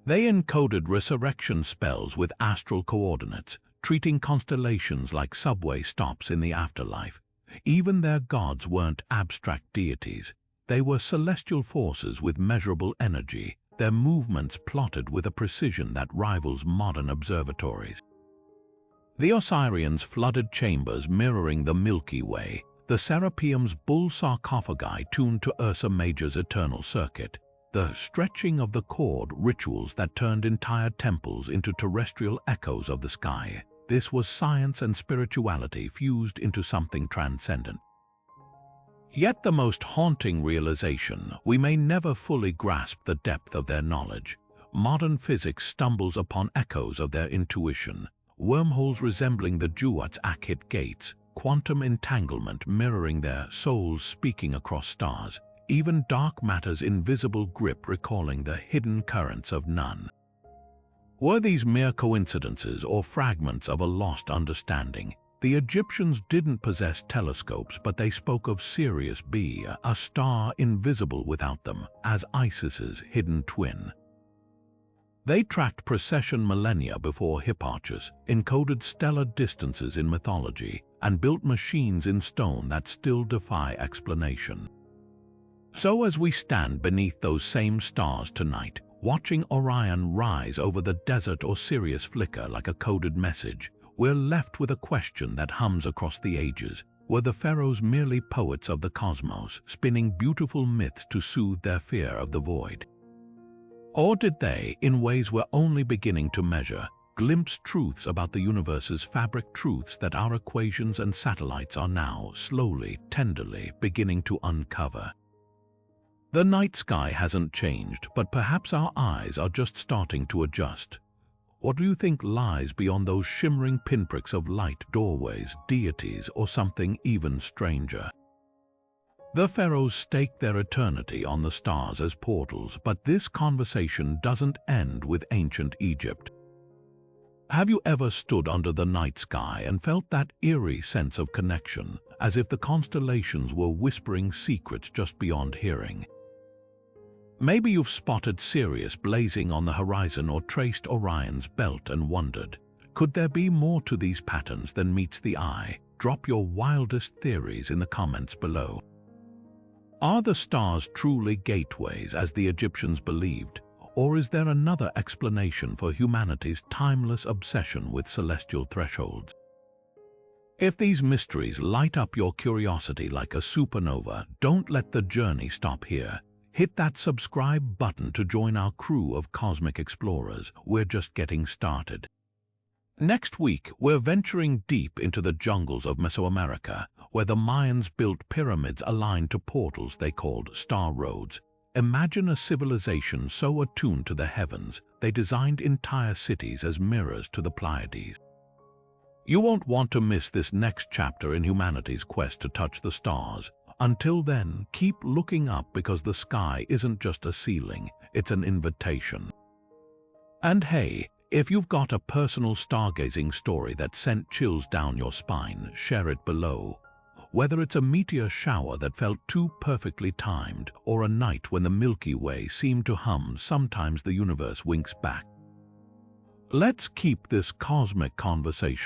[SPEAKER 1] They encoded resurrection spells with astral coordinates, treating constellations like subway stops in the afterlife. Even their gods weren't abstract deities. They were celestial forces with measurable energy, their movements plotted with a precision that rivals modern observatories. The Osirian's flooded chambers mirroring the Milky Way, the Serapeum's bull sarcophagi tuned to Ursa Major's eternal circuit, the stretching of the cord rituals that turned entire temples into terrestrial echoes of the sky. This was science and spirituality fused into something transcendent. Yet the most haunting realization, we may never fully grasp the depth of their knowledge. Modern physics stumbles upon echoes of their intuition, wormholes resembling the Duat's Akhit gates, quantum entanglement mirroring their souls speaking across stars, even dark matter's invisible grip recalling the hidden currents of none. Were these mere coincidences or fragments of a lost understanding? The Egyptians didn't possess telescopes, but they spoke of Sirius B, a star invisible without them, as Isis's hidden twin. They tracked precession millennia before Hipparchus, encoded stellar distances in mythology, and built machines in stone that still defy explanation. So as we stand beneath those same stars tonight, watching Orion rise over the desert or Sirius flicker like a coded message, we're left with a question that hums across the ages. Were the pharaohs merely poets of the cosmos, spinning beautiful myths to soothe their fear of the void? Or did they, in ways we're only beginning to measure, glimpse truths about the universe's fabric, truths that our equations and satellites are now, slowly, tenderly, beginning to uncover? The night sky hasn't changed, but perhaps our eyes are just starting to adjust. What do you think lies beyond those shimmering pinpricks of light, doorways, deities, or something even stranger? The pharaohs staked their eternity on the stars as portals, but this conversation doesn't end with ancient Egypt. Have you ever stood under the night sky and felt that eerie sense of connection, as if the constellations were whispering secrets just beyond hearing? Maybe you've spotted Sirius blazing on the horizon or traced Orion's belt and wondered, could there be more to these patterns than meets the eye? Drop your wildest theories in the comments below. Are the stars truly gateways, as the Egyptians believed, or is there another explanation for humanity's timeless obsession with celestial thresholds? If these mysteries light up your curiosity like a supernova, don't let the journey stop here. Hit that subscribe button to join our crew of cosmic explorers. We're just getting started. Next week, we're venturing deep into the jungles of Mesoamerica, where the Mayans built pyramids aligned to portals they called star roads. Imagine a civilization so attuned to the heavens, they designed entire cities as mirrors to the Pleiades. You won't want to miss this next chapter in humanity's quest to touch the stars. Until then, keep looking up, because the sky isn't just a ceiling, it's an invitation. And hey, if you've got a personal stargazing story that sent chills down your spine, share it below. Whether it's a meteor shower that felt too perfectly timed, or a night when the Milky Way seemed to hum, sometimes the universe winks back. Let's keep this cosmic conversation